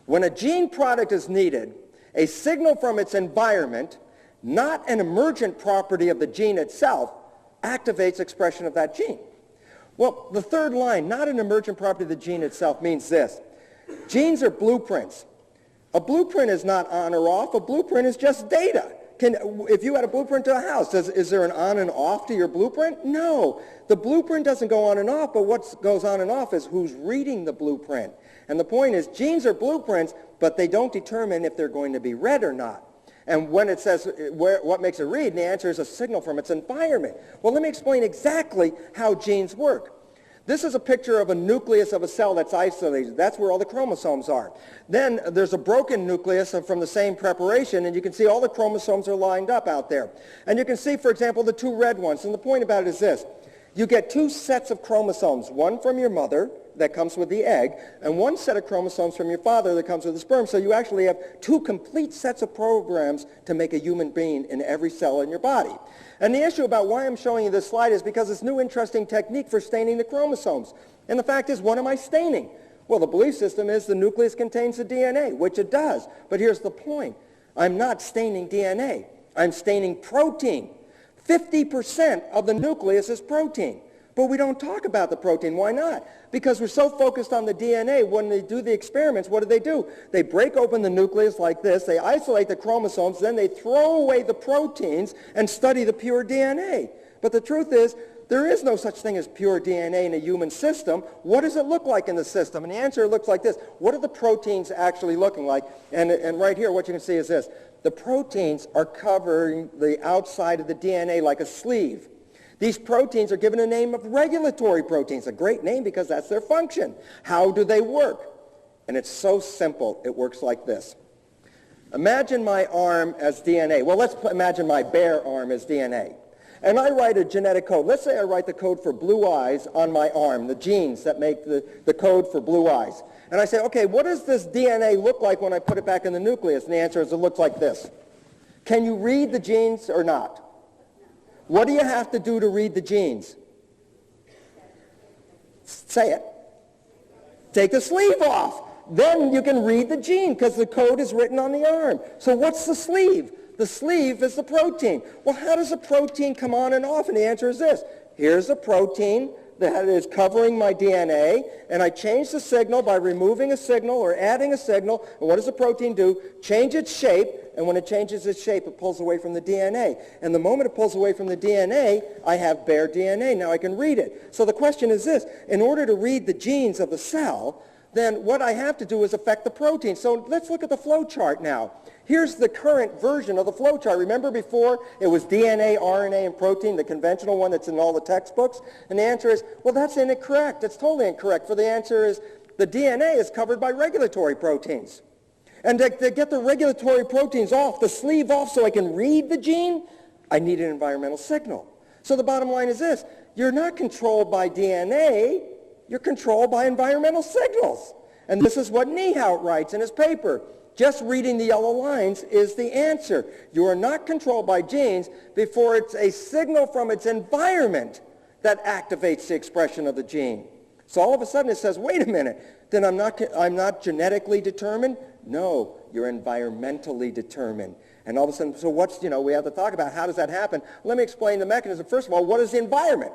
When a gene product is needed, a signal from its environment, not an emergent property of the gene itself, activates expression of that gene. Well, the third line, not an emergent property of the gene itself, means this. Genes are blueprints. A blueprint is not on or off. A blueprint is just data. If you had a blueprint to a house, is there an on and off to your blueprint? No. The blueprint doesn't go on and off, but what goes on and off is who's reading the blueprint. And the point is, genes are blueprints, but they don't determine if they're going to be read or not. And when it says what makes it read, the answer is a signal from its environment. Well, let me explain exactly how genes work. This is a picture of a nucleus of a cell that's isolated. That's where all the chromosomes are. Then there's a broken nucleus from the same preparation, and you can see all the chromosomes are lined up out there. And you can see, for example, the two red ones. And the point about it is this. You get two sets of chromosomes, one from your mother that comes with the egg, and one set of chromosomes from your father that comes with the sperm. So you actually have two complete sets of programs to make a human being in every cell in your body. And the issue about why I'm showing you this slide is because it's a new interesting technique for staining the chromosomes. And the fact is, what am I staining? Well, the belief system is the nucleus contains the DNA, which it does. But here's the point. I'm not staining DNA. I'm staining protein. 50% of the nucleus is protein. But we don't talk about the protein. Why not? Because we're so focused on the DNA. When they do the experiments, what do? They break open the nucleus like this. They isolate the chromosomes. Then they throw away the proteins and study the pure DNA. But the truth is, There is no such thing as pure DNA in a human system. What does it look like in the system? And the answer looks like this. What are the proteins actually looking like? And right here, what you can see is this. The proteins are covering the outside of the DNA like a sleeve. These proteins are given a name of regulatory proteins, a great name because that's their function. How do they work? And it's so simple. It works like this. Imagine my arm as DNA. Well, let's imagine my bare arm as DNA. And I write a genetic code. Let's say I write the code for blue eyes on my arm, the genes that make the code for blue eyes. And I say, okay, what does this DNA look like when I put it back in the nucleus? And the answer is it looks like this. Can you read the genes or not? What do you have to do to read the genes? Say it. Take the sleeve off. Then you can read the gene because the code is written on the arm. So what's the sleeve? The sleeve is the protein. Well, how does a protein come on and off? And the answer is this. Here's a protein that is covering my DNA, and I change the signal by removing a signal or adding a signal. And what does the protein do? Change its shape, and when it changes its shape, it pulls away from the DNA. And the moment it pulls away from the DNA, I have bare DNA. Now I can read it. So the question is this. In order to read the genes of the cell, then what I have to do is affect the protein. So let's look at the flow chart now. Here's the current version of the flow chart. Remember before it was DNA, RNA, and protein, the conventional one that's in all the textbooks? And the answer is, well, that's incorrect. That's totally incorrect. For the answer is the DNA is covered by regulatory proteins. And to get the regulatory proteins off, the sleeve off so I can read the gene, I need an environmental signal. So the bottom line is this. You're not controlled by DNA. You're controlled by environmental signals. And this is what Niehaut writes in his paper. Just reading the yellow lines is the answer. You are not controlled by genes before it's a signal from its environment that activates the expression of the gene. So all of a sudden it says, wait a minute, then I'm not genetically determined? No, you're environmentally determined. And all of a sudden, so we have to talk about how does that happen? Let me explain the mechanism. First of all, what is the environment?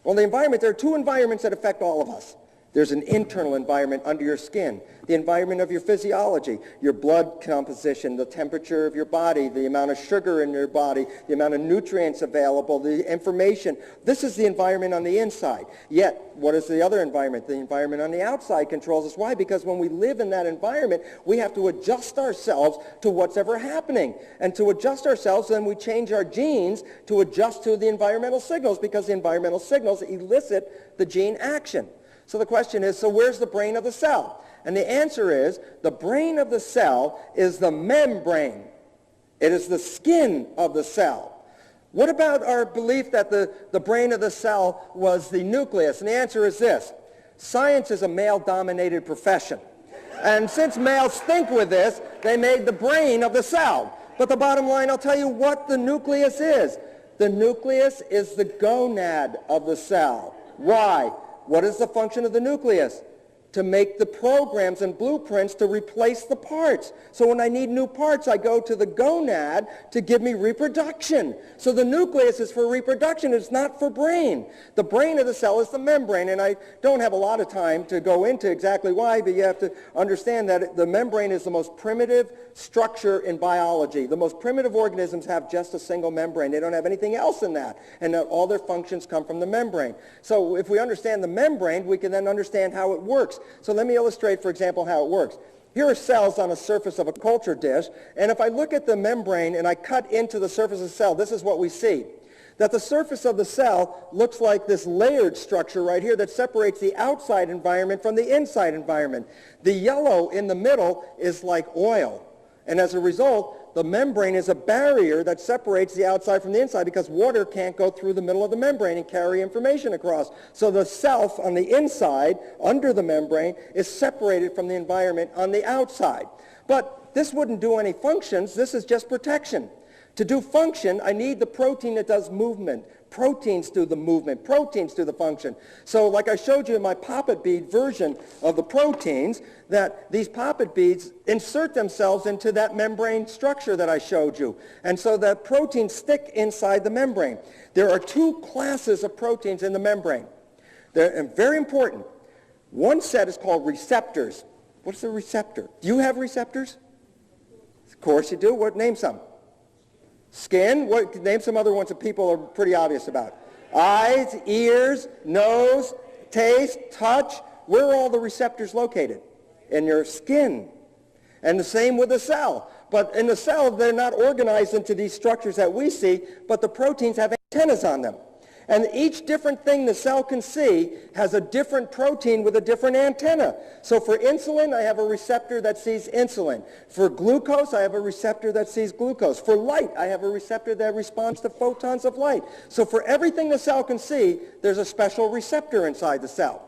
Well, the environment, there are two environments that affect all of us. There's an internal environment under your skin, the environment of your physiology, your blood composition, the temperature of your body, the amount of sugar in your body, the amount of nutrients available, the information. This is the environment on the inside. Yet, what is the other environment? The environment on the outside controls us. Why? Because when we live in that environment, we have to adjust ourselves to what's ever happening. And to adjust ourselves, then we change our genes to adjust to the environmental signals because the environmental signals elicit the gene action. So the question is, so where's the brain of the cell? And the answer is, the brain of the cell is the membrane. It is the skin of the cell. What about our belief that the brain of the cell was the nucleus? And the answer is this. Science is a male-dominated profession. And since males think with this, they made the brain of the cell. But the bottom line, I'll tell you what the nucleus is. The nucleus is the gonad of the cell. Why? What is the function of the nucleus? To make the programs and blueprints to replace the parts. So when I need new parts, I go to the gonad to give me reproduction. So the nucleus is for reproduction. It's not for brain. The brain of the cell is the membrane. And I don't have a lot of time to go into exactly why, but you have to understand that the membrane is the most primitive structure in biology. The most primitive organisms have just a single membrane. They don't have anything else in that. And all their functions come from the membrane. So if we understand the membrane, we can then understand how it works. So let me illustrate, for example, how it works. Here are cells on a surface of a culture dish, and if I look at the membrane and I cut into the surface of the cell, this is what we see. That the surface of the cell looks like this layered structure right here that separates the outside environment from the inside environment. The yellow in the middle is like oil, and as a result, the membrane is a barrier that separates the outside from the inside because water can't go through the middle of the membrane and carry information across. So the self on the inside, under the membrane, is separated from the environment on the outside. But this wouldn't do any functions. This is just protection. To do function, I need the protein that does movement. Proteins do the movement. Proteins do the function. So like I showed you in my poppet bead version of the proteins, that these poppet beads insert themselves into that membrane structure that I showed you. And so the proteins stick inside the membrane. There are two classes of proteins in the membrane. They're very important. One set is called receptors. What's a receptor? Do you have receptors? Of course you do. Name some. Skin. Name some other ones that people are pretty obvious about. Eyes, ears, nose, taste, touch. Where are all the receptors located? In your skin. And the same with the cell. But in the cell, they're not organized into these structures that we see, but the proteins have antennas on them. And each different thing the cell can see has a different protein with a different antenna. So for insulin, I have a receptor that sees insulin. For glucose, I have a receptor that sees glucose. For light, I have a receptor that responds to photons of light. So for everything the cell can see, there's a special receptor inside the cell.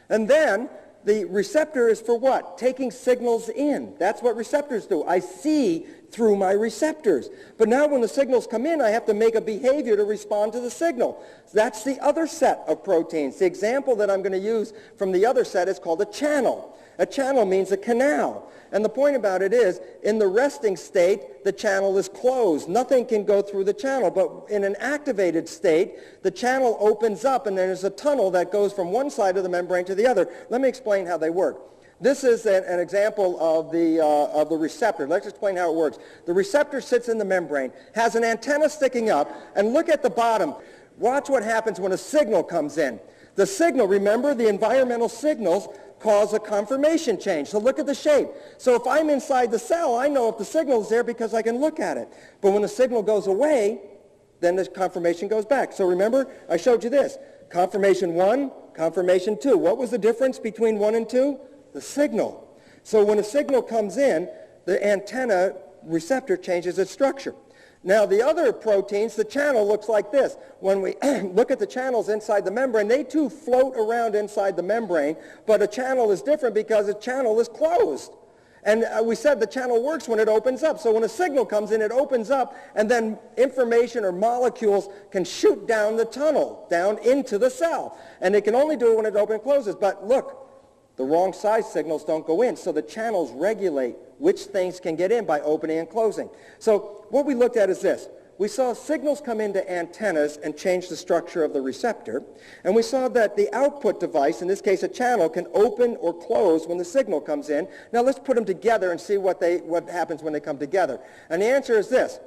And then the receptor is for what? Taking signals in. That's what receptors do. I see through my receptors. But now when the signals come in, I have to make a behavior to respond to the signal. That's the other set of proteins. The example that I'm going to use from the other set is called a channel. A channel means a canal. And the point about it is, in the resting state, the channel is closed. Nothing can go through the channel. But in an activated state, the channel opens up, and there's a tunnel that goes from one side of the membrane to the other. Let me explain how they work. This is an example of the receptor. Let's explain how it works. The receptor sits in the membrane, has an antenna sticking up, and look at the bottom. Watch what happens when a signal comes in. The signal, remember, the environmental signals cause a conformation change. So look at the shape. So if I'm inside the cell, I know if the signal is there because I can look at it. But when the signal goes away, then the conformation goes back. So remember, I showed you this. Conformation 1, conformation 2. What was the difference between 1 and 2? The signal. So when a signal comes in, the antenna receptor changes its structure. Now the other proteins, the channel looks like this. When we look at the channels inside the membrane, they too float around inside the membrane, but a channel is different because a channel is closed. And we said the channel works when it opens up. So when a signal comes in, it opens up, and then information or molecules can shoot down the tunnel, down into the cell. And they can only do it when it opens and closes. But look, the wrong size signals don't go in, so the channels regulate which things can get in by opening and closing. So what we looked at is this. We saw signals come into antennas and change the structure of the receptor, and we saw that the output device, in this case a channel, can open or close when the signal comes in. Now let's put them together and see what happens when they come together. And the answer is this.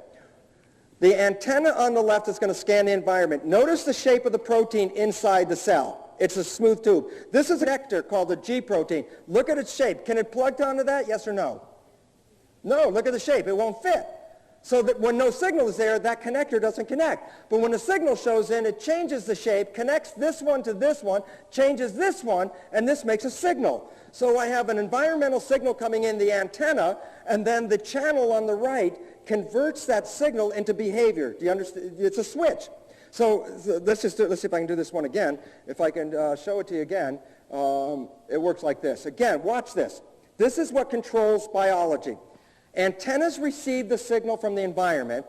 The antenna on the left is going to scan the environment. Notice the shape of the protein inside the cell. It's a smooth tube. This is a connector called the G protein. Look at its shape. Can it plug onto that? Yes or no? No. Look at the shape. It won't fit. So that when no signal is there, that connector doesn't connect. But when the signal shows in, it changes the shape, connects this one to this one, changes this one, and this makes a signal. So I have an environmental signal coming in the antenna, and then the channel on the right converts that signal into behavior. Do you understand? It's a switch. So let's see if I can do this one again. If I can show it to you again, it works like this. Again, watch this. This is what controls biology. Antennas receive the signal from the environment,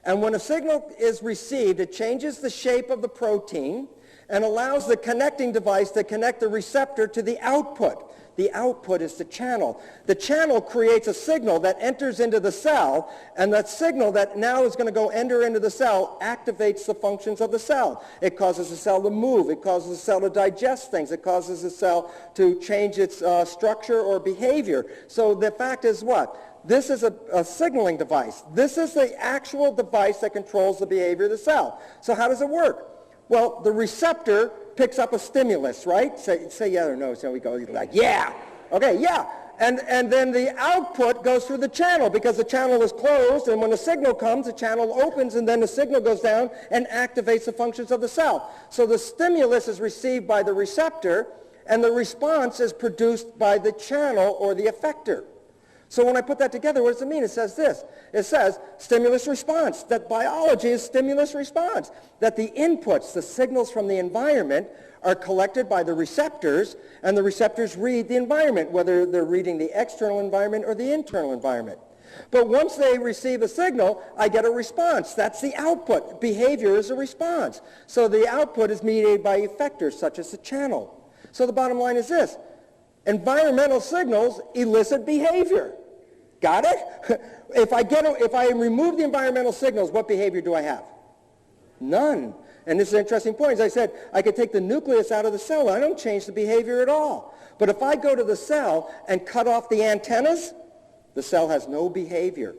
and when a signal is received, it changes the shape of the protein and allows the connecting device to connect the receptor to the output. The output is the channel. The channel creates a signal that enters into the cell, and that signal that now is going to go enter into the cell activates the functions of the cell. It causes the cell to move. It causes the cell to digest things. It causes the cell to change its structure or behavior. So the fact is what? This is a signaling device. This is the actual device that controls the behavior of the cell. So how does it work? Well, the receptor picks up a stimulus, right? Say yeah or no. So we go like, yeah. Okay, yeah. And then the output goes through the channel because the channel is closed, and when the signal comes, the channel opens, and then the signal goes down and activates the functions of the cell. So the stimulus is received by the receptor, and the response is produced by the channel or the effector. So when I put that together, what does it mean? It says this. It says stimulus response, that biology is stimulus response, that the inputs, the signals from the environment, are collected by the receptors, and the receptors read the environment, whether they're reading the external environment or the internal environment. But once they receive a signal, I get a response. That's the output. Behavior is a response. So the output is mediated by effectors, such as the channel. So the bottom line is this. Environmental signals elicit behavior. Got it? If I remove the environmental signals, what behavior do I have? None. And this is an interesting point. As I said, I could take the nucleus out of the cell. I don't change the behavior at all. But if I go to the cell and cut off the antennas, the cell has no behavior.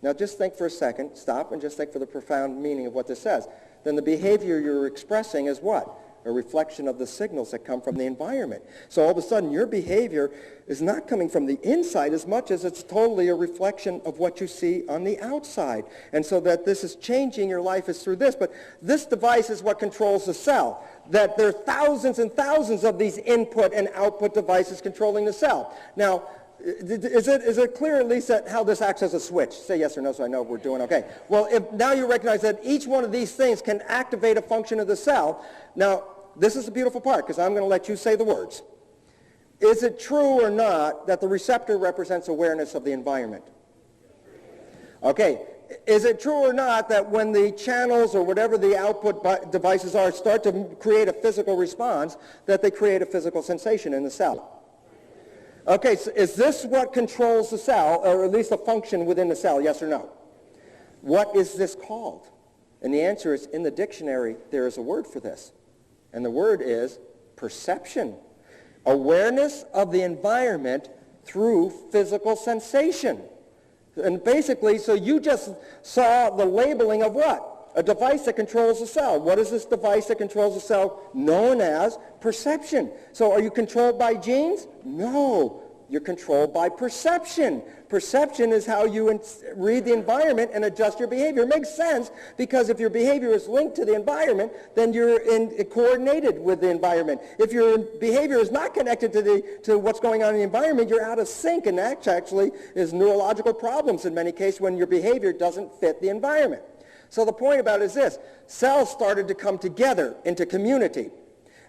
Now just think for a second. Stop and just think for the profound meaning of what this says. then the behavior you're expressing is what? A reflection of the signals that come from the environment. So all of a sudden, your behavior is not coming from the inside as much as it's totally a reflection of what you see on the outside. And so that this is changing your life is through this. But this device is what controls the cell. That there are thousands and thousands of these input and output devices controlling the cell. Now, is it clear at least that how this acts as a switch? Say yes or no so I know we're doing okay. Well, if now you recognize that each one of these things can activate a function of the cell. Now, this is the beautiful part, because I'm going to let you say the words. Is it true or not that the receptor represents awareness of the environment? Okay. Is it true or not that when the channels or whatever the output devices are start to create a physical response, that they create a physical sensation in the cell? Okay, so is this what controls the cell, or at least a function within the cell, yes or no? What is this called? And the answer is, in the dictionary, there is a word for this. And the word is perception. Awareness of the environment through physical sensation. And basically, so you just saw the labeling of what? A device that controls the cell. What is this device that controls the cell? Known as perception. So are you controlled by genes? No. You're controlled by perception. Perception is how you read the environment and adjust your behavior. It makes sense, because if your behavior is linked to the environment, then you're coordinated with the environment. If your behavior is not connected to what's going on in the environment, you're out of sync, and that actually is neurological problems in many cases when your behavior doesn't fit the environment. So the point about it is this. Cells started to come together into community.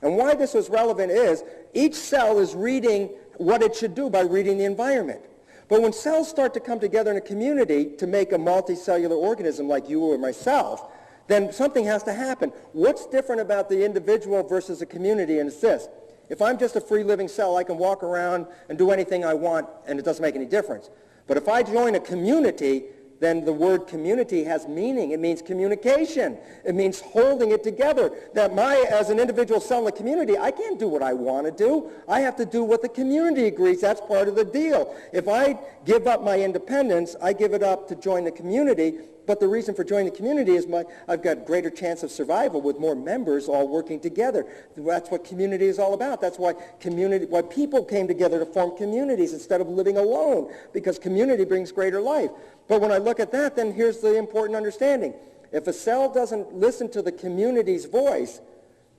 And why this was relevant is each cell is reading what it should do by reading the environment. But when cells start to come together in a community to make a multicellular organism like you or myself, then something has to happen. What's different about the individual versus a community? And it's this. If I'm just a free living cell, I can walk around and do anything I want, and it doesn't make any difference. But if I join a community, then the word community has meaning. It means communication. It means holding it together. That as an individual cell in the community, I can't do what I want to do. I have to do what the community agrees. That's part of the deal. If I give up my independence, I give it up to join the community. But the reason for joining the community is I've got greater chance of survival with more members all working together. That's what community is all about. That's why people came together to form communities instead of living alone, because community brings greater life. But when I look at that, then here's the important understanding. If a cell doesn't listen to the community's voice,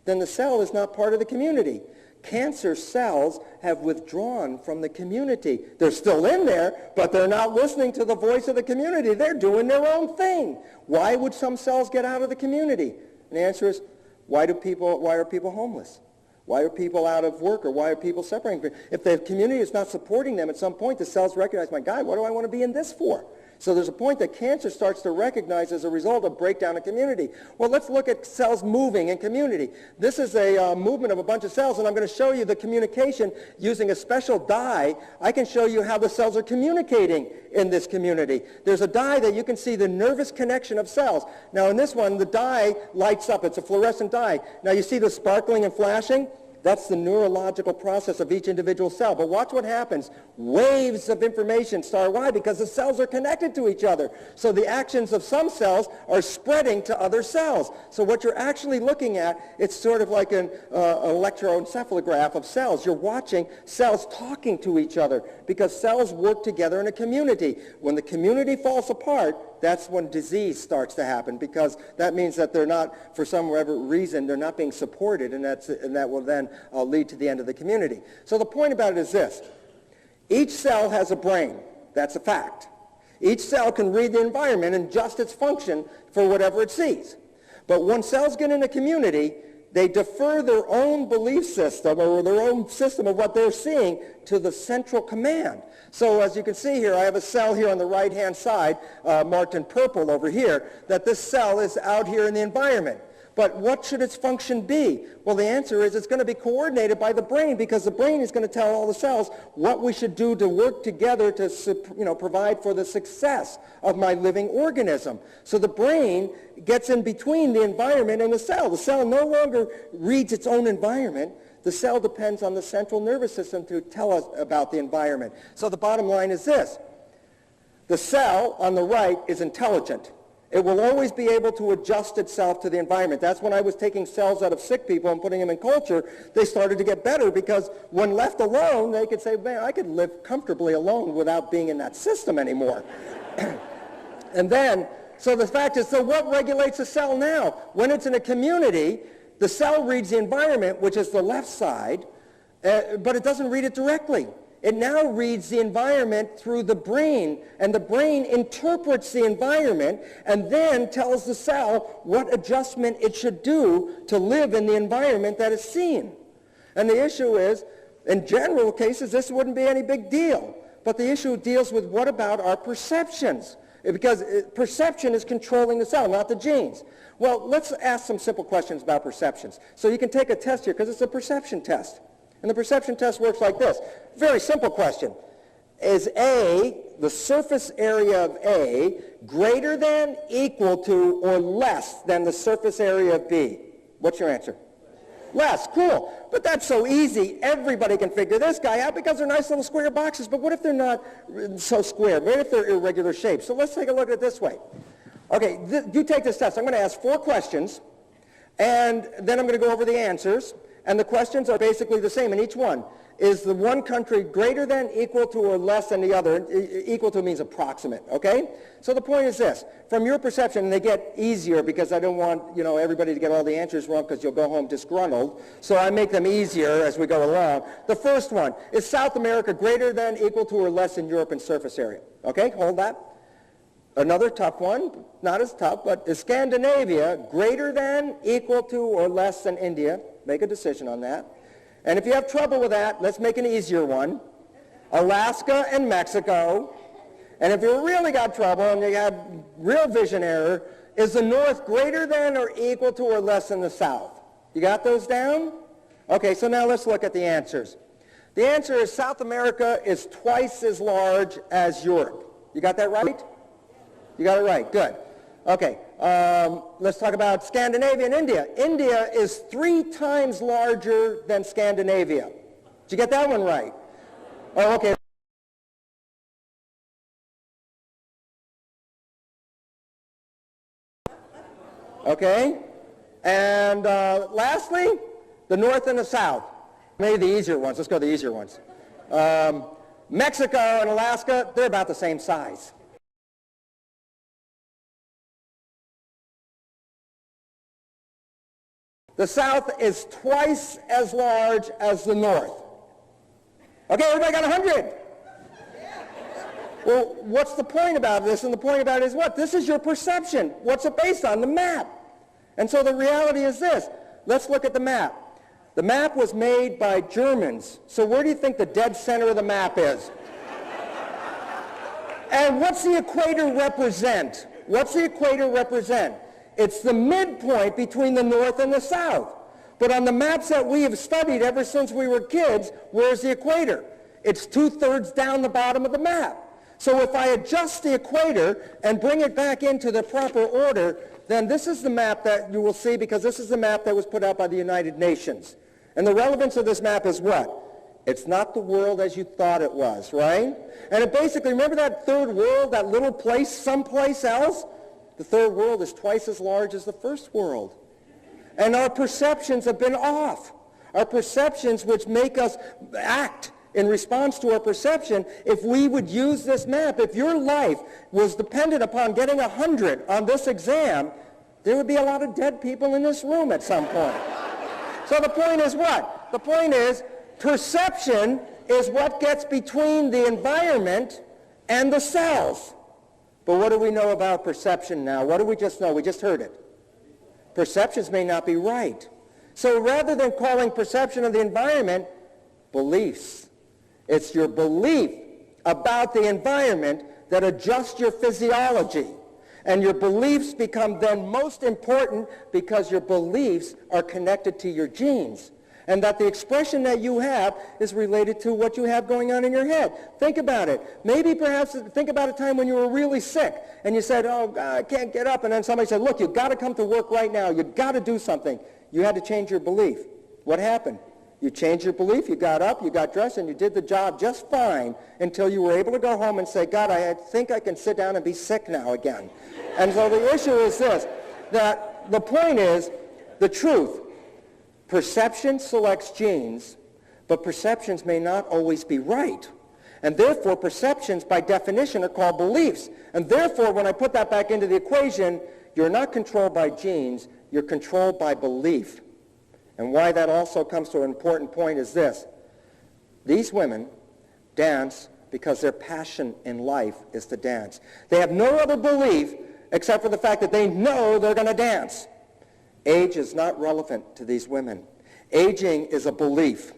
then the cell is not part of the community. Cancer cells have withdrawn from the community. They're still in there, but they're not listening to the voice of the community. They're doing their own thing. Why would some cells get out of the community? And the answer is, why are people homeless? Why are people out of work, or why are people separating? If the community is not supporting them at some point, the cells recognize, my God, what do I want to be in this for? So there's a point that cancer starts to recognize as a result of breakdown of community. Well, let's look at cells moving in community. This is a movement of a bunch of cells, and I'm going to show you the communication using a special dye. I can show you how the cells are communicating in this community. There's a dye that you can see the nervous connection of cells. Now in this one, the dye lights up. It's a fluorescent dye. Now you see the sparkling and flashing? That's the neurological process of each individual cell. But watch what happens. Waves of information start. Why? Because the cells are connected to each other. So the actions of some cells are spreading to other cells. So what you're actually looking at, it's sort of like an electroencephalograph of cells. You're watching cells talking to each other, because cells work together in a community. When the community falls apart, that's when disease starts to happen, because that means that they're not, for some reason, they're not being supported, and that will then lead to the end of the community. So the point about it is this. Each cell has a brain. That's a fact. Each cell can read the environment and adjust its function for whatever it sees. But when cells get in a community, they defer their own belief system or their own system of what they're seeing to the central command. So as you can see here, I have a cell here on the right-hand side, marked in purple over here, that this cell is out here in the environment. But what should its function be? Well, the answer is it's going to be coordinated by the brain, because the brain is going to tell all the cells what we should do to work together to provide for the success of my living organism. So the brain gets in between the environment and the cell. The cell no longer reads its own environment. The cell depends on the central nervous system to tell us about the environment. So the bottom line is this. The cell on the right is intelligent. It will always be able to adjust itself to the environment. That's when I was taking cells out of sick people and putting them in culture, they started to get better because when left alone, they could say, man, I could live comfortably alone without being in that system anymore. And then, so the fact is, so what regulates a cell now? When it's in a community, the cell reads the environment, which is the left side, but it doesn't read it directly. It now reads the environment through the brain, and the brain interprets the environment and then tells the cell what adjustment it should do to live in the environment that it's seen. And the issue is, in general cases, this wouldn't be any big deal. But the issue deals with what about our perceptions? Because perception is controlling the cell, not the genes. Well, let's ask some simple questions about perceptions. So you can take a test here, because it's a perception test. And the perception test works like this. Very simple question. Is A, the surface area of A, greater than, equal to, or less than the surface area of B? What's your answer? Less. Cool. But that's so easy. Everybody can figure this guy out because they're nice little square boxes. But what if they're not so square? What if they're irregular shapes? So let's take a look at it this way. Okay, you take this test. I'm going to ask 4 questions, and then I'm going to go over the answers. And the questions are basically the same in each one. Is the one country greater than, equal to, or less than the other? Equal to means approximate, okay? So the point is this. From your perception, and they get easier because I don't want, everybody to get all the answers wrong because you'll go home disgruntled. So I make them easier as we go along. The first one, is South America greater than, equal to, or less than Europe in surface area? Okay, hold that. Another tough one, not as tough, but is Scandinavia greater than, equal to, or less than India? Make a decision on that. And if you have trouble with that, let's make an easier one. Alaska and Mexico. And if you really got trouble and you have real vision error, is the North greater than or equal to or less than the South? You got those down? Okay, so now let's look at the answers. The answer is South America is twice as large as Europe. You got that right? You got it right. Good. Okay, let's talk about Scandinavia and India. India is 3 times larger than Scandinavia. Did you get that one right? Oh, okay. Okay, and lastly, the North and the South. Maybe the easier ones. Let's go the easier ones. Mexico and Alaska, they're about the same size. The South is twice as large as the North. Okay, everybody got 100? Well, what's the point about this? And the point about it is what? This is your perception. What's it based on? The map. And so the reality is this. Let's look at the map. The map was made by Germans. So where do you think the dead center of the map is? And what's the equator represent? What's the equator represent? It's the midpoint between the North and the South. But on the maps that we have studied ever since we were kids, where's the equator? It's 2/3 down the bottom of the map. So if I adjust the equator and bring it back into the proper order, then this is the map that you will see, because this is the map that was put out by the United Nations. And the relevance of this map is what? It's not the world as you thought it was, right? And it basically, remember that third world, that little place someplace else? The third world is twice as large as the first world. And our perceptions have been off. Our perceptions, which make us act in response to our perception, if we would use this map, if your life was dependent upon getting 100 on this exam, there would be a lot of dead people in this room at some point. So the point is what? The point is perception is what gets between the environment and the cells. But what do we know about perception now? What do we just know? We just heard it. Perceptions may not be right. So rather than calling perception of the environment, beliefs. It's your belief about the environment that adjusts your physiology. And your beliefs become then most important because your beliefs are connected to your genes. And that the expression that you have is related to what you have going on in your head. Think about it. Maybe perhaps think about a time when you were really sick and you said, oh, God, I can't get up. And then somebody said, look, you've got to come to work right now. You've got to do something. You had to change your belief. What happened? You changed your belief, you got up, you got dressed, and you did the job just fine until you were able to go home and say, God, I think I can sit down and be sick now again. And so the issue is this, that the point is, the truth. Perception selects genes, but perceptions may not always be right. And therefore, perceptions, by definition, are called beliefs. And therefore, when I put that back into the equation, you're not controlled by genes, you're controlled by belief. And why that also comes to an important point is this. These women dance because their passion in life is to dance. They have no other belief except for the fact that they know they're going to dance. Age is not relevant to these women. Aging is a belief.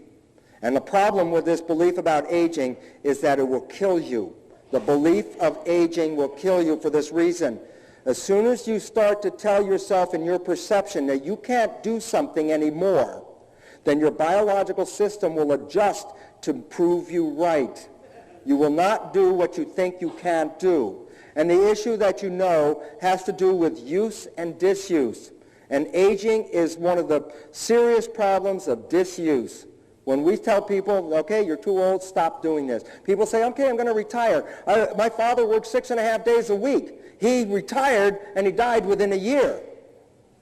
And the problem with this belief about aging is that it will kill you. The belief of aging will kill you for this reason. As soon as you start to tell yourself in your perception that you can't do something anymore, then your biological system will adjust to prove you right. You will not do what you think you can't do. And the issue that you know has to do with use and disuse. And aging is one of the serious problems of disuse. When we tell people, okay, you're too old, stop doing this. People say, okay, I'm going to retire. My father worked 6.5 days a week. He retired and he died within a year.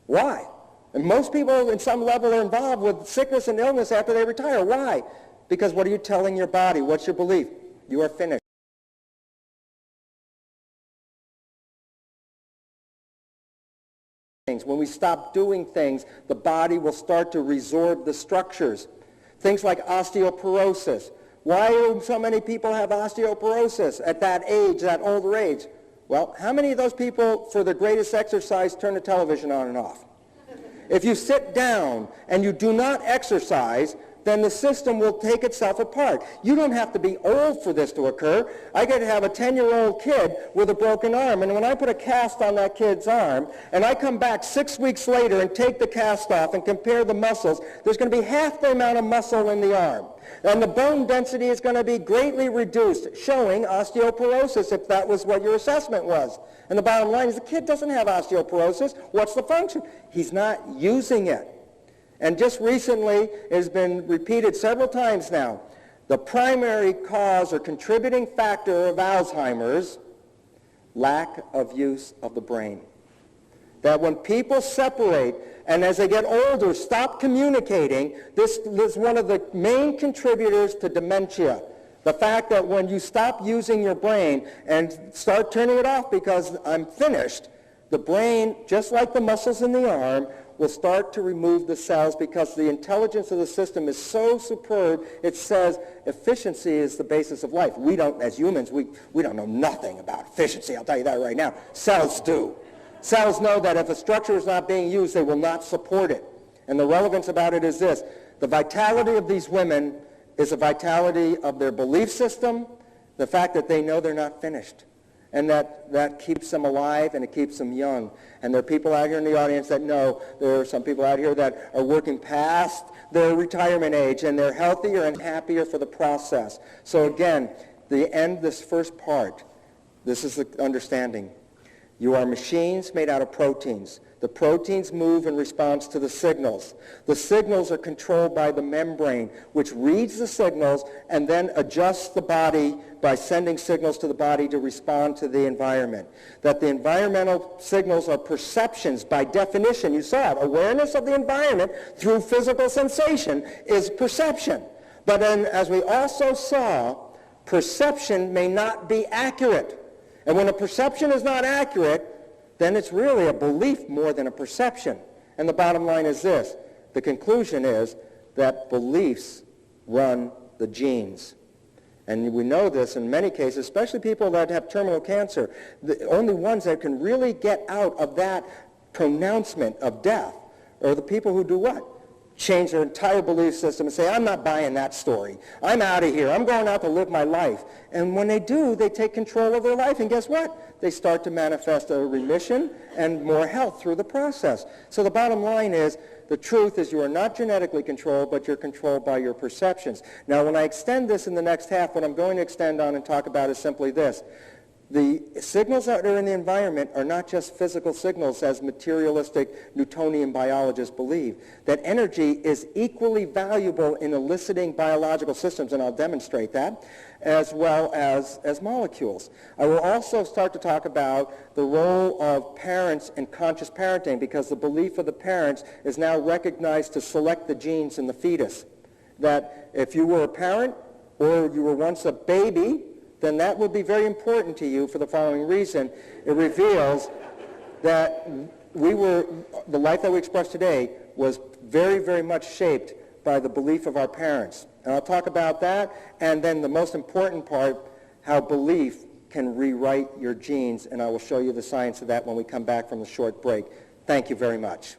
Why? And most people in some level are involved with sickness and illness after they retire. Why? Because what are you telling your body? What's your belief? You are finished. When we stop doing things, the body will start to resorb the structures. Things like osteoporosis. Why do so many people have osteoporosis at that age, that older age? Well, how many of those people, for the greatest exercise, turn the television on and off? If you sit down and you do not exercise, then the system will take itself apart. You don't have to be old for this to occur. I could have a 10-year-old kid with a broken arm, and when I put a cast on that kid's arm, and I come back 6 weeks later and take the cast off and compare the muscles, there's going to be half the amount of muscle in the arm. And the bone density is going to be greatly reduced, showing osteoporosis, if that was what your assessment was. And the bottom line is the kid doesn't have osteoporosis. What's the function? He's not using it. And just recently, it has been repeated several times now, the primary cause or contributing factor of Alzheimer's, lack of use of the brain. That when people separate and as they get older stop communicating, this is one of the main contributors to dementia. The fact that when you stop using your brain and start turning it off because I'm finished, the brain, just like the muscles in the arm, will start to remove the cells because the intelligence of the system is so superb, it says efficiency is the basis of life. We don't, as humans, we don't know nothing about efficiency, I'll tell you that right now. Cells do. Cells know that if a structure is not being used, they will not support it. And the relevance about it is this. The vitality of these women is the vitality of their belief system, the fact that they know they're not finished. And that keeps them alive and it keeps them young. And there are people out here in the audience that know there are some people out here that are working past their retirement age and they're healthier and happier for the process. So again, the end, this first part, this is the understanding. You are machines made out of proteins. The proteins move in response to the signals. The signals are controlled by the membrane, which reads the signals and then adjusts the body by sending signals to the body to respond to the environment. That the environmental signals are perceptions by definition. You saw it. Awareness of the environment through physical sensation is perception. But then, as we also saw, perception may not be accurate. And when a perception is not accurate, then it's really a belief more than a perception. And the bottom line is this. The conclusion is that beliefs run the genes. And we know this in many cases, especially people that have terminal cancer. The only ones that can really get out of that pronouncement of death are the people who do what? Change their entire belief system and say, I'm not buying that story. I'm out of here. I'm going out to live my life. And when they do, they take control of their life. And guess what? They start to manifest a remission and more health through the process. So the bottom line is, the truth is you are not genetically controlled, but you're controlled by your perceptions. Now, when I extend this in the next half, what I'm going to extend on and talk about is simply this. The signals that are in the environment are not just physical signals, as materialistic Newtonian biologists believe. That energy is equally valuable in eliciting biological systems, and I'll demonstrate that, as well as molecules. I will also start to talk about the role of parents in conscious parenting, because the belief of the parents is now recognized to select the genes in the fetus. That if you were a parent or you were once a baby, then that would be very important to you for the following reason. It reveals that the life that we express today was very, very much shaped by the belief of our parents. And I'll talk about that, and then the most important part, how belief can rewrite your genes, and I will show you the science of that when we come back from the short break. Thank you very much.